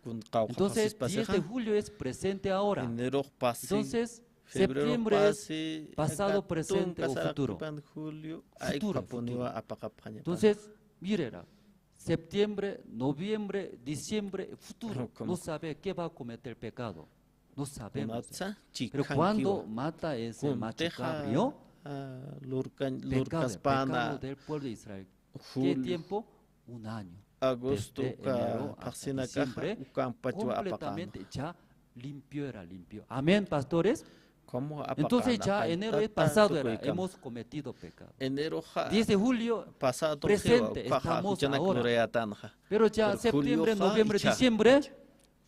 kun qawqa Entonces, 10 de julio es presente ahora. enero pasi. Entonces, febrero septiembre es pasi, pasado, acá presente o tunka futuro. sarakipan julio ay Futuro, kaponiwa futuro. apakapaña. Entonces, mírela. Septiembre, noviembre, diciembre, futuro. ¿Cómo? No sabe qué va a cometer pecado. No sabemos. Pero cuando mata ese macho cabrío, pecado del pueblo de Israel. ¿Qué tiempo? Un año. Agosto, enero hasta diciembre, completamente ya limpio era limpio. Amén, pastores. Entonces ya enero pasado hemos cometido pecado. 10 de julio presente estamos ahora. Pero ya septiembre, noviembre, diciembre,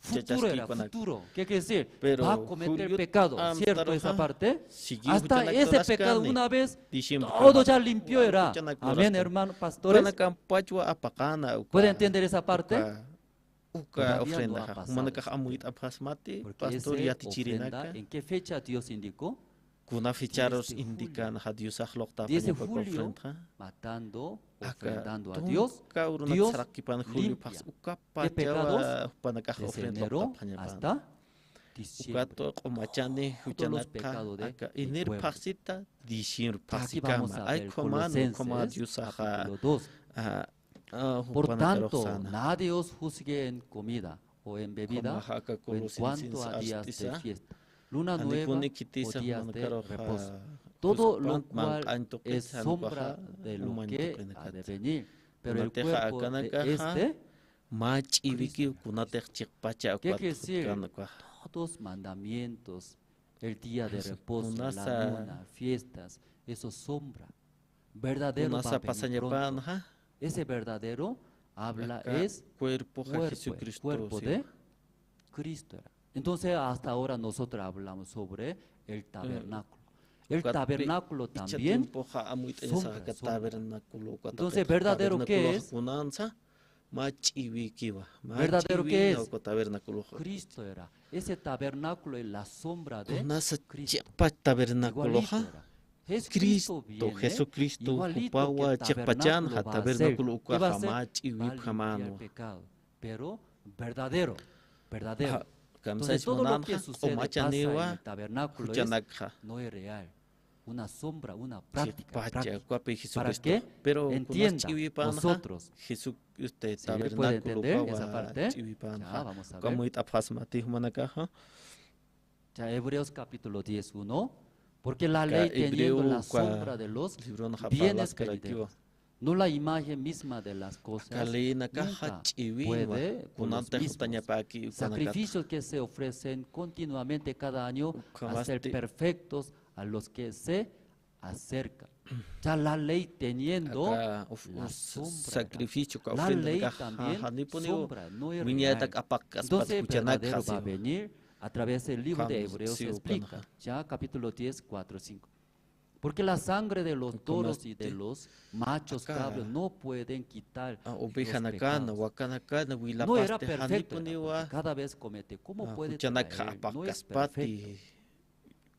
futuro era futuro. ¿Qué quiere decir? Va a cometer pecado, ¿cierto esa parte? Hasta ese pecado una vez, todo ya limpio era. Amén, hermanos pastores. ¿Pueden entender esa parte? Ofrenda. Porque esa ofrenda, ¿en qué fecha Dios indicó? Kuna ficharos indican a Dios a 10 de julio, matando, ofrendando a Dios. Dios limpia de pecados desde enero hasta diciembre. Todos los pecados del pueblo. Aquí vamos a ver Colosenses capítulo 2. Por tanto, nadie os juzgue en comida o en bebida o en cuanto a días de fiesta, luna nueva o días de reposo. Todo lo cual es sombra de lo que ha de venir, pero el cuerpo de ¿qué quiere decir? Todos mandamientos, el día de reposo, la luna, fiestas, eso sombra. Verdadero va a venir pronto. Ese verdadero habla es cuerpo de Cristo. Entonces hasta ahora nosotros hablamos sobre el tabernáculo. El tabernáculo también sombra. Entonces verdadero ¿qué es? ¿Verdadero qué es? Cristo era. Ese tabernáculo es la sombra de Cristo. Igualito era. Jesucristo, igualito que tabernáculo va a ser. ¿Qué va a hacer? Va a limpiar el pecado. Pero verdadero. Entonces todo lo que sucede pasa en el tabernáculo no es real. Una sombra, una práctica. ¿Para qué? Entienda vosotros. ¿Sí puede entender esa parte? Ya, vamos a ver. Ya, Hebreos capítulo 10, 1. Porque la ley teniendo la sombra de los bienes venideros, no la imagen misma de las cosas, nunca puede con los mismos sacrificios que se ofrecen continuamente cada año a ser perfectos a los que se acercan. Ya la ley teniendo la sombra, la ley también sombra, no es real. Entonces verdadero va a venir. A través del libro de Hebreos se explica, ya capítulo 10, 4, 5. Porque la sangre de los toros y de los machos cabros no pueden quitar los pecados. No era perfecto, cada vez comete. ¿Cómo puede traer? No es perfecto.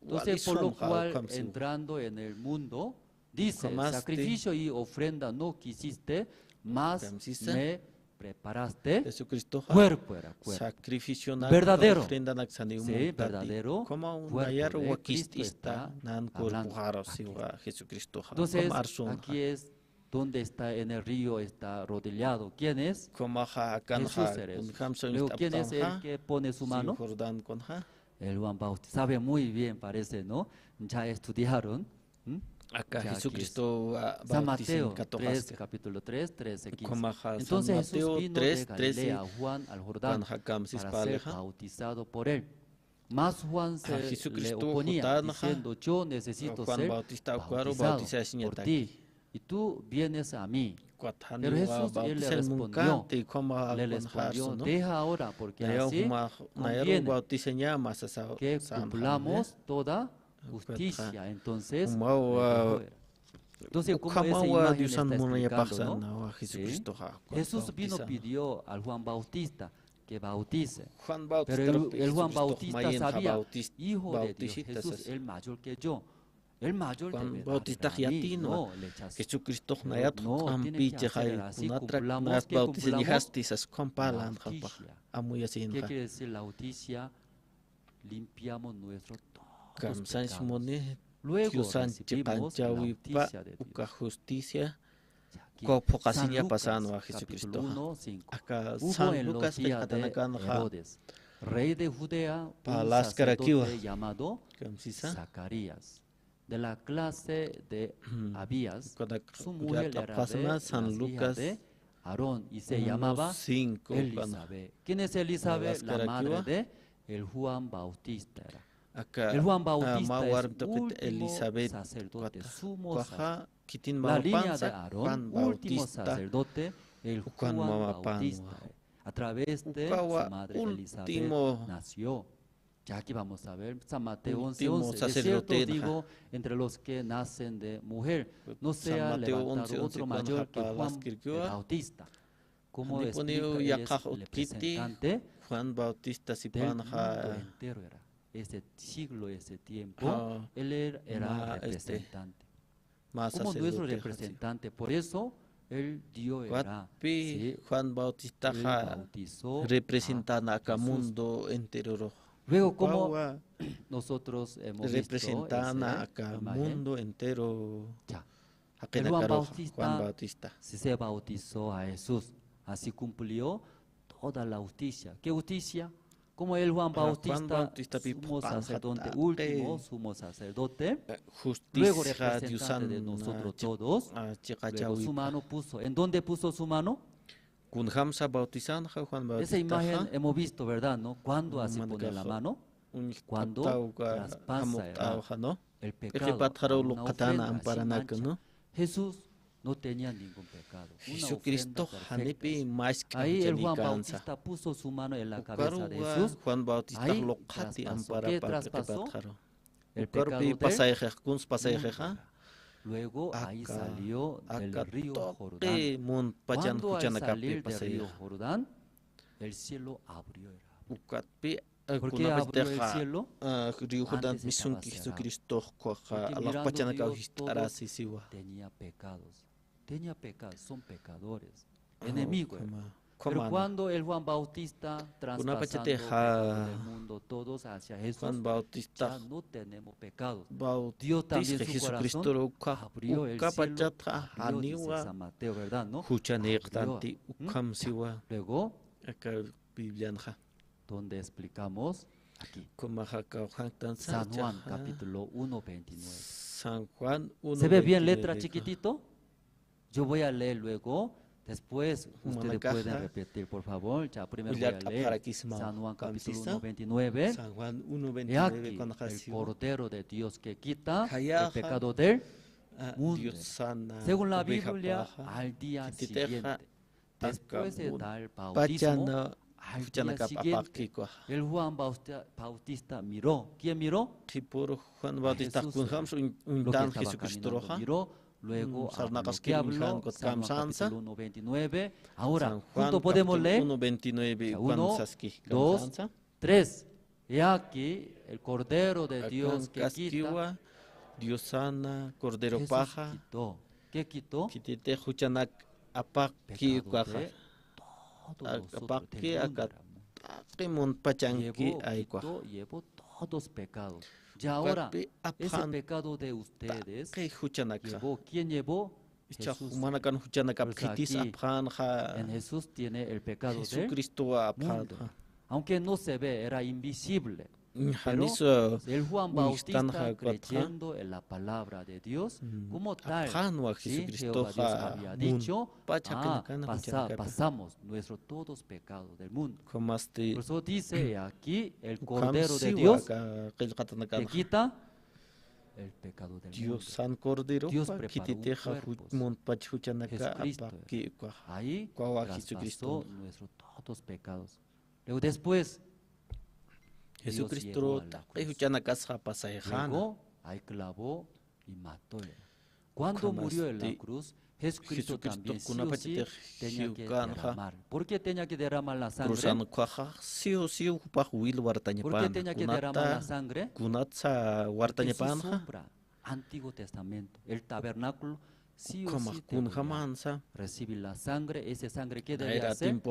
Entonces, por lo cual, entrando en el mundo, dice, sacrificio y ofrenda no quisiste, más me preparaste, cuerpo era cuerpo. Verdadero. Sí, verdadero. Cuerpo de Cristo está hablando. Entonces, aquí es donde está en el río, está rodillado. ¿Quién es? Jesús eres. Luego, ¿quién es el que pone su mano? El Juan Bautista. Sabe muy bien, parece, ¿no? Ya estudiaron. Acá Jesucristo San Mateo 3, capítulo 3, 13, 15. Entonces Jesús vino de Galilea a Juan al Jordán para ser bautizado por él. Mas Juan se le oponía diciendo, yo necesito ser bautizado por ti y tú vienes a mí. Pero Jesús él le respondió, deja ahora porque así conviene que cumplamos toda justicia. Entonces, ¿cómo esa imagen está explicando, no? ¿Sí? Jesús vino, pidió al Juan Bautista que bautice, pero el Juan Bautista sabía, hijo de Dios, Jesús es el mayor que yo. El mayor de Bautista no le echas. Jesucristo No, tiene que hacer así, cumplamos que cumplamos la justicia. ¿Qué quiere decir la justicia? Limpiamos nuestro luego recibimos la justicia de Dios. San Lucas, capítulo 1, 5. Hubo en los días de Herodes rey de Judea, un sacerdote llamado Zacarías, de la clase de Abías. Su mujer era de las hijas de Aarón y se llamaba Elizabeth. ¿Quién es Elizabeth? La madre de el Juan Bautista. El Juan Bautista es último sacerdote, sumo sacerdote. La línea de Aarón, último sacerdote, el Juan Bautista. A través de su madre Elizabeth nació. Ya aquí vamos a ver San Mateo 11:11. Es cierto, digo, entre los que nacen de mujer, no sea levantado otro mayor que Juan Bautista. Como explica, él es el representante Juan Bautista del mundo entero era. Ese siglo, ese tiempo, él era representante. Como nuestro representante, por eso él dio era. Juan Bautista representa a mundo entero. Luego, como nosotros hemos representa a mundo entero. El Juan Bautista se bautizó a Jesús. Así cumplió toda la justicia. ¿Qué justicia? Como el Juan Bautista, sumo sacerdote, último sumo sacerdote, luego representante de nosotros todos, luego su mano puso. ¿En dónde puso su mano? Esa imagen hemos visto, ¿verdad? ¿No? ¿Cuándo así pone la mano? Cuando traspasa el pecado. Una ofrenda sin mancha. Jesús no tenía ningún pecado. Jesucristo ahí el Juan Bautista puso su mano en la cabeza de Jesús. Ahí traspasó. ¿Qué traspasó? El pecado de él. Luego ahí salió del río Jordán. Cuando al salir del río Jordán, el cielo abrió. ¿Por qué abrió el cielo? Antes tenía pecados. Tenía pecados, son pecadores, enemigos. Pero cuando el Juan Bautista traspasando el mundo todos hacia Jesús, ya no tenemos pecados. Dios también su corazón abrió el cielo, abrió, dice San Mateo, ¿verdad? ¿No? Luego, donde explicamos aquí, San Juan capítulo 1:29. ¿Se ve bien letra chiquitito? Yo voy a leer luego, después ustedes pueden repetir, por favor. Ya primero voy a leer San Juan capítulo 1:29. Y aquí el Cordero de Dios que quita el pecado del mundo. Según la Biblia, al día siguiente, después de dar el bautismo, al día siguiente, el Juan Bautista miró. ¿Quién miró? Juan Bautista lo que estaba caminando miró. Luego, ¿qué habló? San Juan capítulo 1:29. Ahora, juntos podemos leer. 1, 2, 3. Y aquí, el Cordero de Dios que quita. Dios sana, Cordero paja. Quitó. ¿Qué quitó? Quitete juchanak apak ki kwaja. Llevó todos pecados. Y ahora, ese pecado de ustedes, ¿quién llevó? Jesús. Pues aquí, en Jesús tiene el pecado del mundo. Aunque no se ve, era invisible. Pero el Juan Bautista, creyendo en la palabra de Dios, como tal, ¿sí? Jehová Dios había dicho, pasamos nuestros todos pecados del mundo. Por eso dice aquí, el Cordero de Dios que quita el pecado del mundo. Dios preparó un cuerpo, Jesucristo. Ahí traspasó nuestros todos pecados. Luego después, Jesucristo luego ahí clavó y mató. Cuando murió en la cruz, Jesucristo también sí o sí tenía que derramar. ¿Por qué tenía que derramar la sangre? ¿Por qué tenía que derramar la sangre? Porque su sombra, Antiguo Testamento, el tabernáculo, sí o sí debía recibir la sangre. Esa sangre que debía hacer,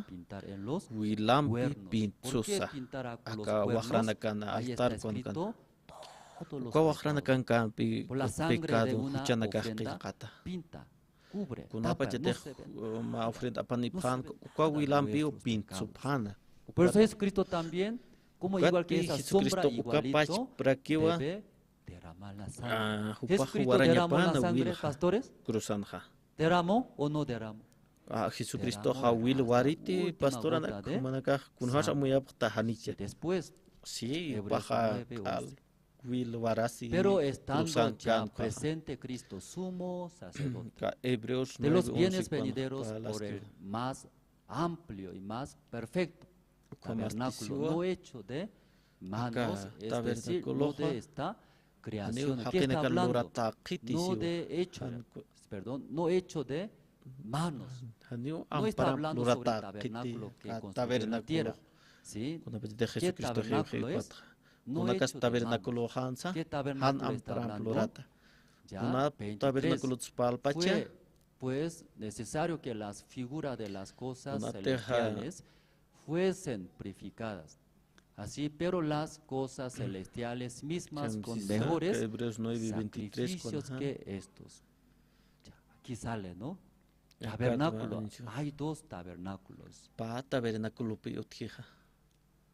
pintar en los cuernos. ¿Por qué pintar con los cuernos? Ahí está escrito todos los pecados. Por la sangre de una ofrenda pinta, cubre, tapa, no se ven. Por eso Jesucristo también, como igual que esa sombra, igualito, debe derramar la sangre. Jesucristo derramó la sangre, pastores. ¿Derramó o no derramó? Jesucristo Hawil Wariti, pastora Manaka, Kunhasha Muyapta Haniche. Después, sí, baja Will Warasi. Pero estando ya presente Cristo, sumo sacerdote de los bienes venideros por el más amplio y más perfecto tabernáculo, no hecho de manos, es decir, no de esta creación. ¿Qué está hablando? No de hecho, perdón, no hecho de manos. No está hablando sobre el tabernáculo que construyó en la tierra. ¿Sí? ¿Qué tabernáculo es? No hecho de manos. ¿Qué tabernáculo está hablando? Ya, 23. Fue pues necesario que las figuras de las cosas celestiales fuesen purificadas. Así, pero las cosas celestiales mismas con mejores sacrificios que estos. Ya, aquí sale, ¿no? Tabernáculo. Hay dos tabernáculos.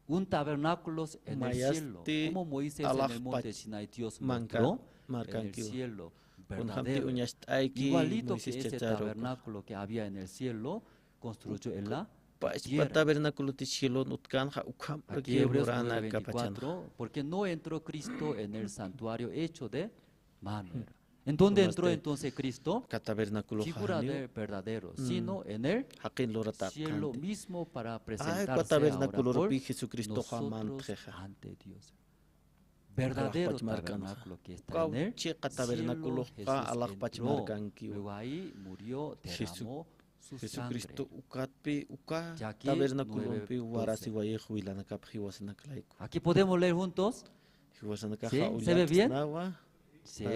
Un tabernáculo en el cielo, como Moisés en el monte Sinai, Dios mostró en el cielo verdadero. Igualito que ese tabernáculo que había en el cielo, construyó en la tierra. Aquí Hebreos 9:24, porque no entró Cristo en el santuario hecho de mano. ¿En dónde entró entonces Cristo? Figura del verdadero, sino en el cielo mismo para presentarse ahora por nosotros ante Dios. Verdadero tabernáculo que está en el cielo, Jesús entró, luego ahí murió, derramó su sangre. Ya aquí, aquí podemos leer juntos. ¿Sí? ¿Se ve bien? Sí,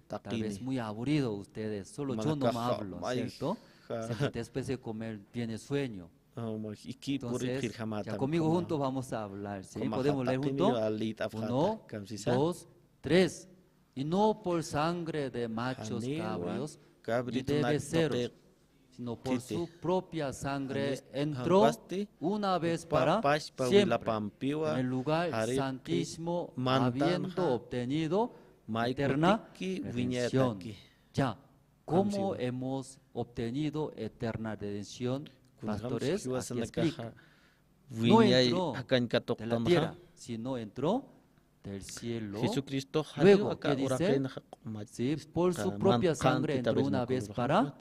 tal vez muy aburrido ustedes, solo yo no me hablo, ¿cierto? Después de comer viene sueño. Entonces, ya conmigo juntos vamos a hablar, ¿sí? ¿Podemos leer juntos? 1, 2, 3. Y no por sangre de machos cabríos y de becerros, sino por su propia sangre entró una vez para siempre en el lugar santísimo, habiendo obtenido eterna redención. Ya, ¿cómo hemos obtenido eterna redención, pastores? Aquí explica. No entró de la tierra, sino entró del cielo. Luego, ¿qué dice? Sí, por su propia sangre entró una vez para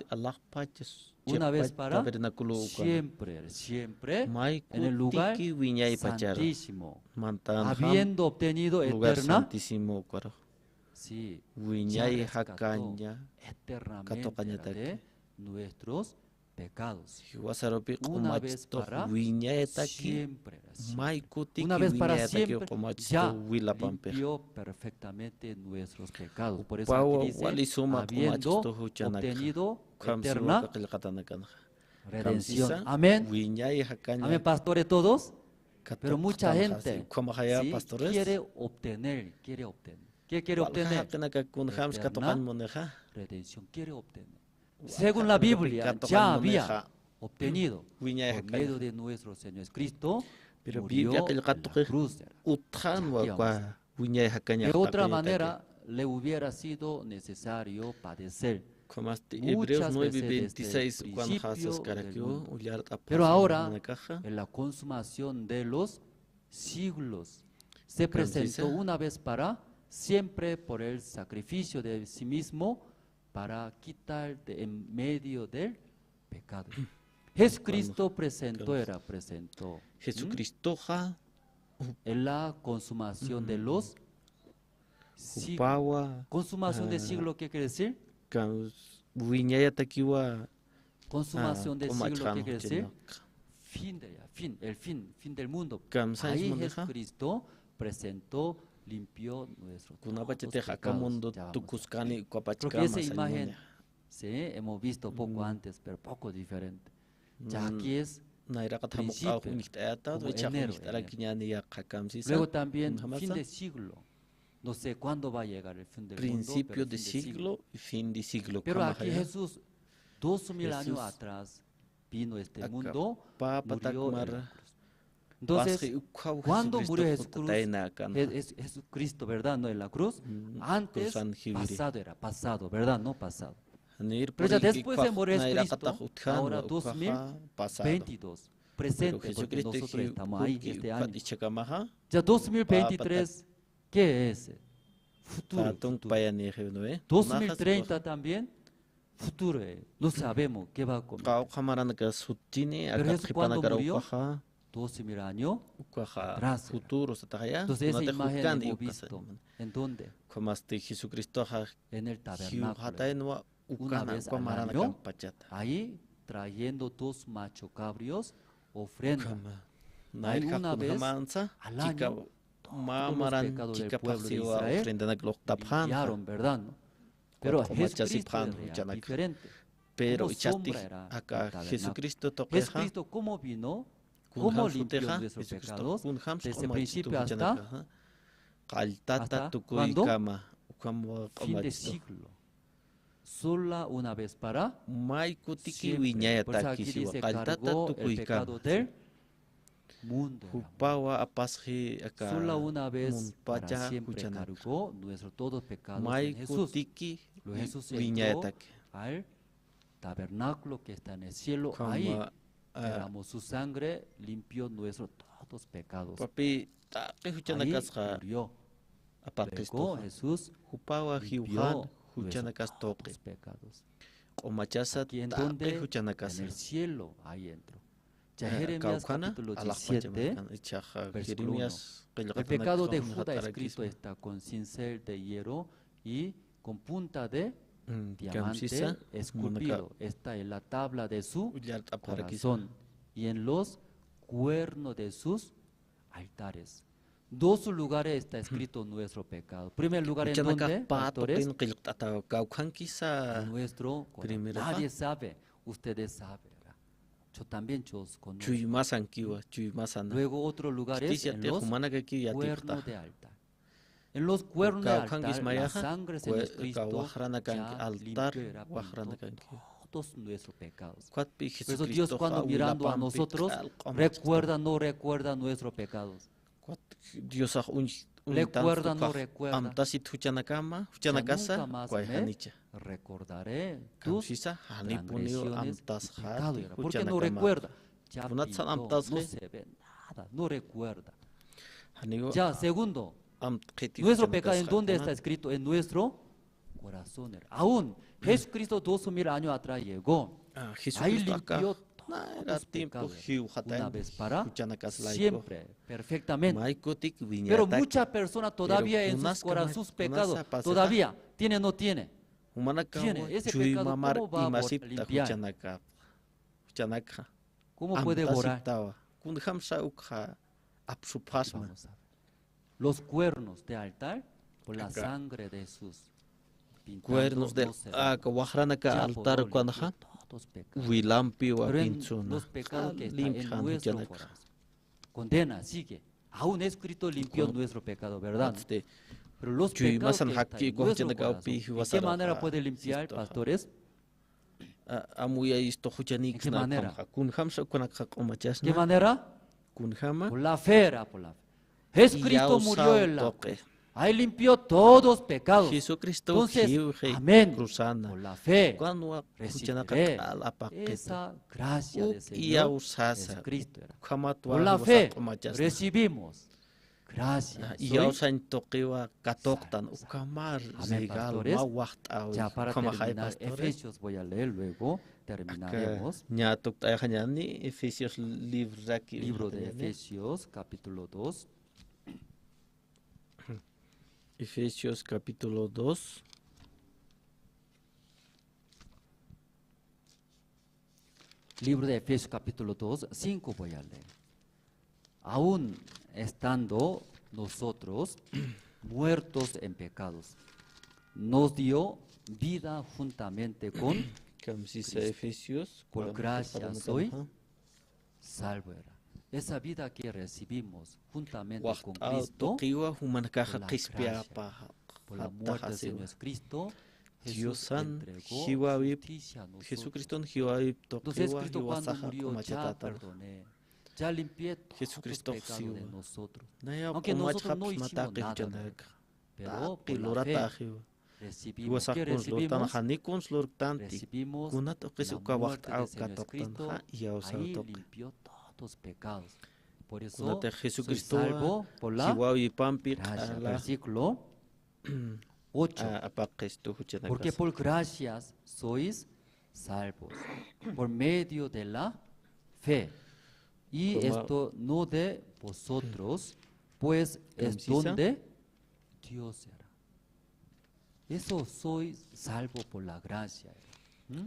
siempre, siempre en el lugar santísimo, habiendo obtenido eterna. Sí, ya rescató eternamente de nuestros pecados. Una vez para siempre. Una vez para siempre ya limpió perfectamente nuestros pecados. Por eso aquí dice, habiendo obtenido eterna redención. Amén. Amén, pastores todos. Pero mucha gente ¿sí? quiere obtener. ¿Qué quiere obtener? Eterna redención quiere obtener. Según la Biblia, ya había obtenido por medio de nuestro Señor Cristo, murió en la cruz. De otra manera, le hubiera sido necesario padecer muchas veces desde el principio del mundo. Pero ahora, en la consumación de los siglos, se presentó una vez para siempre por el sacrificio de sí mismo para quitar de en medio del pecado. Jesucristo presentó en la consumación de los siglos. Consumación de siglo, ¿qué quiere decir? Consumación de siglo, ¿qué quiere decir? Fin del mundo. Ahí Jesucristo presentó, limpió nuestros pecados. Porque esa imagen hemos visto poco antes, pero poco diferente. Ya aquí es principio, como enero. Luego también fin de siglo. No sé cuándo va a llegar el fin del mundo. Principio de siglo y fin de siglo. Pero aquí Jesús, 2000 años atrás, vino a este mundo, murió en la cruz. Entonces, cuando murió Jesucristo, ¿verdad? No en la cruz, antes pasado era pasado, ¿verdad? No pasado. Pero ya después de morir Cristo, ahora 2022, presente, porque nosotros estamos ahí este año. Ya 2023, ¿qué es? Futuro. 2030 también, futuro. No sabemos qué va a comer. Pero Jesús cuando murió, 12,000 años atrás. Entonces esa imagen hemos visto. ¿En dónde? En el tabernáculo. Una vez al año, ahí trayendo 2 machos cabrios, ofrenda. Ahí una vez al año, todos los pecados del pueblo de Israel limpiaron, ¿verdad? ¿No? Pero Jesucristo era diferente. Como sombra era el tabernáculo. Jesucristo, ¿cómo vino? ¿Cómo limpió nuestros pecados? Desde el principio hasta ¿cuándo? Fin de siglo. Solo una vez para siempre. Por eso aquí dice, cargó el pecado del mundo. Solo una vez para siempre cargó nuestros todos pecados en Jesús. Luego Jesús entró al tabernáculo que está en el cielo. Ahí derramó su sangre, limpió nuestros todos pecados. Ahí murió. Luego Jesús limpió nuestros todos pecados. Aquí en donde, en el cielo, ahí entró. Ya Jeremías capítulo 17, versículo 1. El pecado de Judá escrito está con cincel de hierro y con punta de diamante esculpido. Está en la tabla de su corazón y en los cuernos de sus altares. 2 lugares está escrito nuestro pecado. Primer lugar, ¿en dónde, pastores? Nuestro corazón. Nadie sabe, ustedes saben. Yo también os conozco. Luego otro lugar es en los cuernos de altar. En los cuernos de altar, la sangre de Jesucristo ya limpiará todos nuestros pecados. Por eso Dios, cuando mirando a nosotros, recuerda, no recuerda nuestros pecados. Recuerda, no recuerda. Nunca más me recordaré tus transgresiones y pecados. ¿Por qué no recuerda? Ya no se ve nada, no recuerda. Ya, segundo, nuestro pecado, ¿en dónde está escrito? En nuestro corazón. Aún Jesucristo 2000 años atrás llegó. Ahí limpió todos los pecados una vez para siempre, perfectamente. Pero muchas personas todavía en sus corazones, sus pecados, todavía tiene o no tiene. Tiene ese pecado, ¿cómo va a limpiar? ¿Cómo puede borrar? Vamos a ver. Los cuernos de altar por la sangre de Jesús. Cuernos del altar cuando los pecados que están en nuestro corazón. Condena, sigue. Aún escrito limpió nuestro pecado, ¿verdad? Pero los pecados que están en nuestro corazón, ¿de qué manera puede limpiar, pastores? ¿De qué manera? ¿Qué manera? Por la fe, por la fe. Jesucristo murió en la cruz. Ahí limpió todos los pecados. Entonces, amén, por la fe, recibiré esa gracia del Señor Jesucristo. Por la fe, recibimos gracia. Amén, pastores. Ya para terminar, Efesios voy a leer, luego terminaremos. Libro de Efesios, capítulo 2. Efesios capítulo 2. Libro de Efesios capítulo 2, 5 voy a leer. Aún estando nosotros muertos en pecados, nos dio vida juntamente con Cristo. Por gracia soy salvo. Esa vida que recibimos juntamente con Cristo, por la muerte de nuestro Cristo, Jesús entregó justicia a nosotros. Entonces Cristo cuando murió ya perdoné. ya limpié todos los pecados de nosotros. Aunque nosotros no hicimos nada, pero por la fe recibimos. ¿Qué recibimos? Recibimos la muerte de Jesucristo. Ahí limpió todos los pecados. Por eso soy salvo por la gracia. Versículo 8. Porque por gracias sois salvos por medio de la fe. Y esto no de vosotros, pues es don de Dios era. Eso soy salvo por la gracia. Es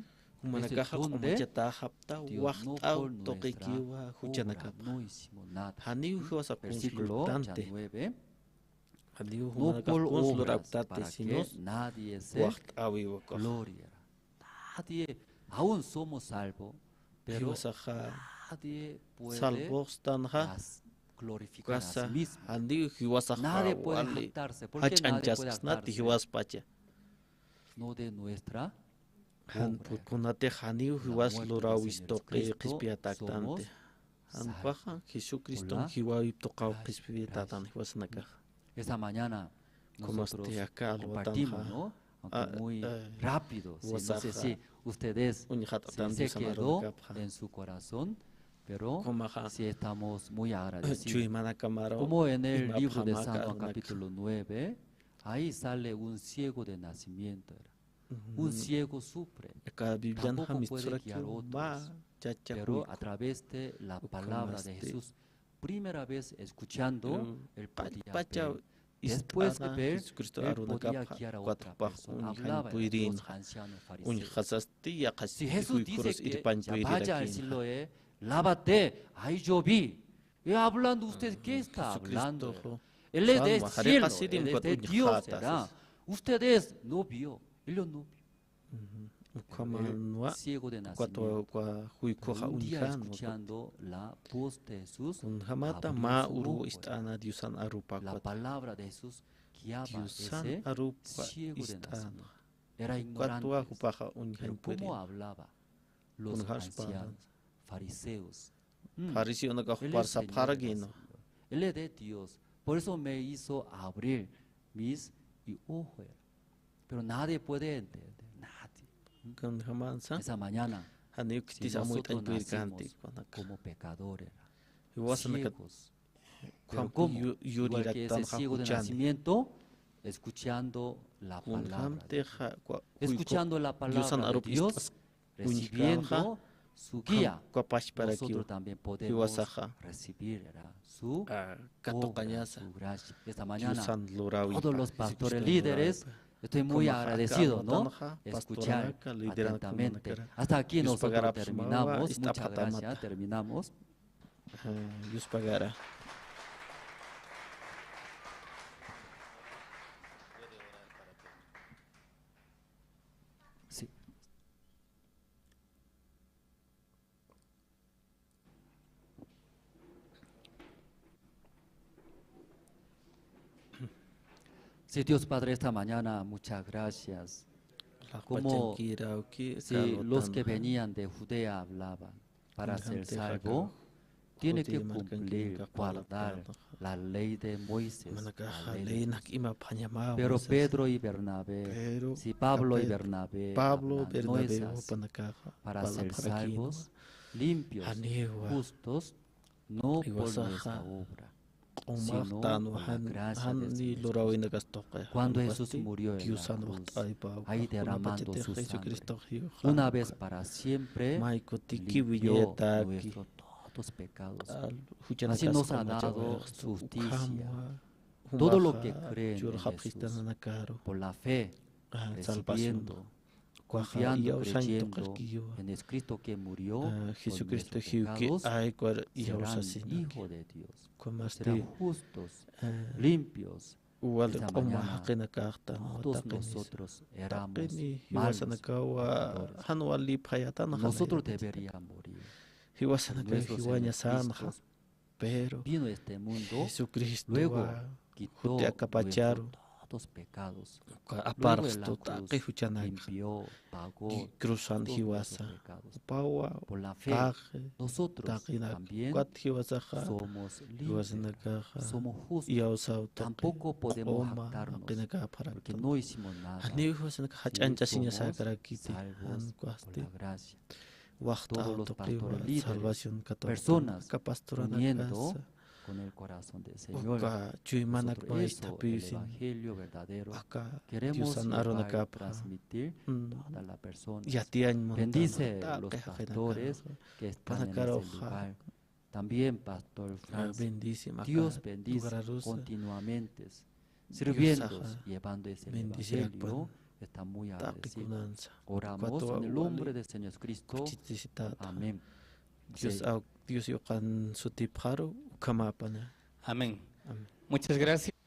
el don de Dios, no por nuestra obra, no hicimos nada. Versículo 9. No por obras, para que nadie se gloria. Nadie, aún somos salvos, pero nadie puede glorificar a sí mismo. Nadie puede jactarse. ¿Por qué nadie puede jactarse? No de nuestra obra. Esta mañana nosotros compartimos, ¿no? Aunque muy rápido, no sé si ustedes se quedó en su corazón, pero sí estamos muy agradecidos. Como en el libro de San Juan capítulo 9, ahí sale un ciego de nacimiento. Un ciego sufre, tampoco puede guiar a otros, pero a través de la palabra de Jesús, primera vez escuchando, él podía ver. Después de ver, él podía guiar a otra persona. Hablaba de los ancianos fariseos. Si Jesús dice que ya vaya al Siloé, lávate, ahí yo vi. Y hablando usted, ¿qué está hablando? Él es del cielo, él es de Dios, ¿verdad? Ustedes no vio, él no vio. El ciego de nacimiento, un día escuchando la voz de Jesús, la palabra de Jesús guiaba a ese ciego de nacimiento. Era ignorante, pero ¿cómo hablaba los ancianos, fariseos? Él es de Dios, por eso me hizo abrir mis ojos, pero nadie puede entender. Esa mañana, si nosotros nacimos como pecadores, ciegos, pero ¿cómo? Igual que ese ciego de nacimiento, escuchando la palabra de Dios, recibiendo su guía, nosotros también podemos recibir su obra, su gracia. Esta mañana, todos los pastores líderes, estoy muy agradecido, ¿no? Escuchar atentamente. Hasta aquí nosotros terminamos. Muchas gracias. Terminamos. Sí. Sí, Dios Padre, esta mañana, muchas gracias. Como si los que venían de Judea hablaban, para ser salvo, tiene que cumplir, guardar la ley de Moisés. Pero Pedro y Bernabé, si Pablo y Bernabé, no es así. Para ser salvos, limpios, justos, no por nuestra obra, sino por la gracia de Dios. Cuando Jesús murió en la cruz, ahí derramando su sangre, una vez para siempre, limpió nuestros todos pecados. Así nos ha dado su justicia. Todo lo que creen en Jesús, por la fe, recibiendo, confiando, creyendo en el Cristo que murió por nuestros pecados, serán hijos de Dios, serán justos, limpios. Esta mañana, todos nosotros éramos malos pecadores. Nosotros deberíamos morir. Nuestro Señor Cristo vino a este mundo, luego quitó nuestros todos pecados. Aparte Luego en la cruz limpió, pagó todos los pecados. Por la fe, nosotros también somos libres, somos justos. Tampoco podemos jactarnos porque no hicimos nada. Sí, somos salvos por la gracia. Todos los pastores líderes, personas uniendo con el corazón del Señor. Nosotros eso, el Evangelio verdadero, queremos llevar, transmitir a la persona. Bendice los pastores que están en este lugar. También, Pastor Franz, Dios bendice continuamente, sirviendo, llevando ese Evangelio. Está muy agradecido. Oramos en el nombre del Señor Cristo. Amén. Dios yokan sutip haru kama apana. Amén. Muchas gracias.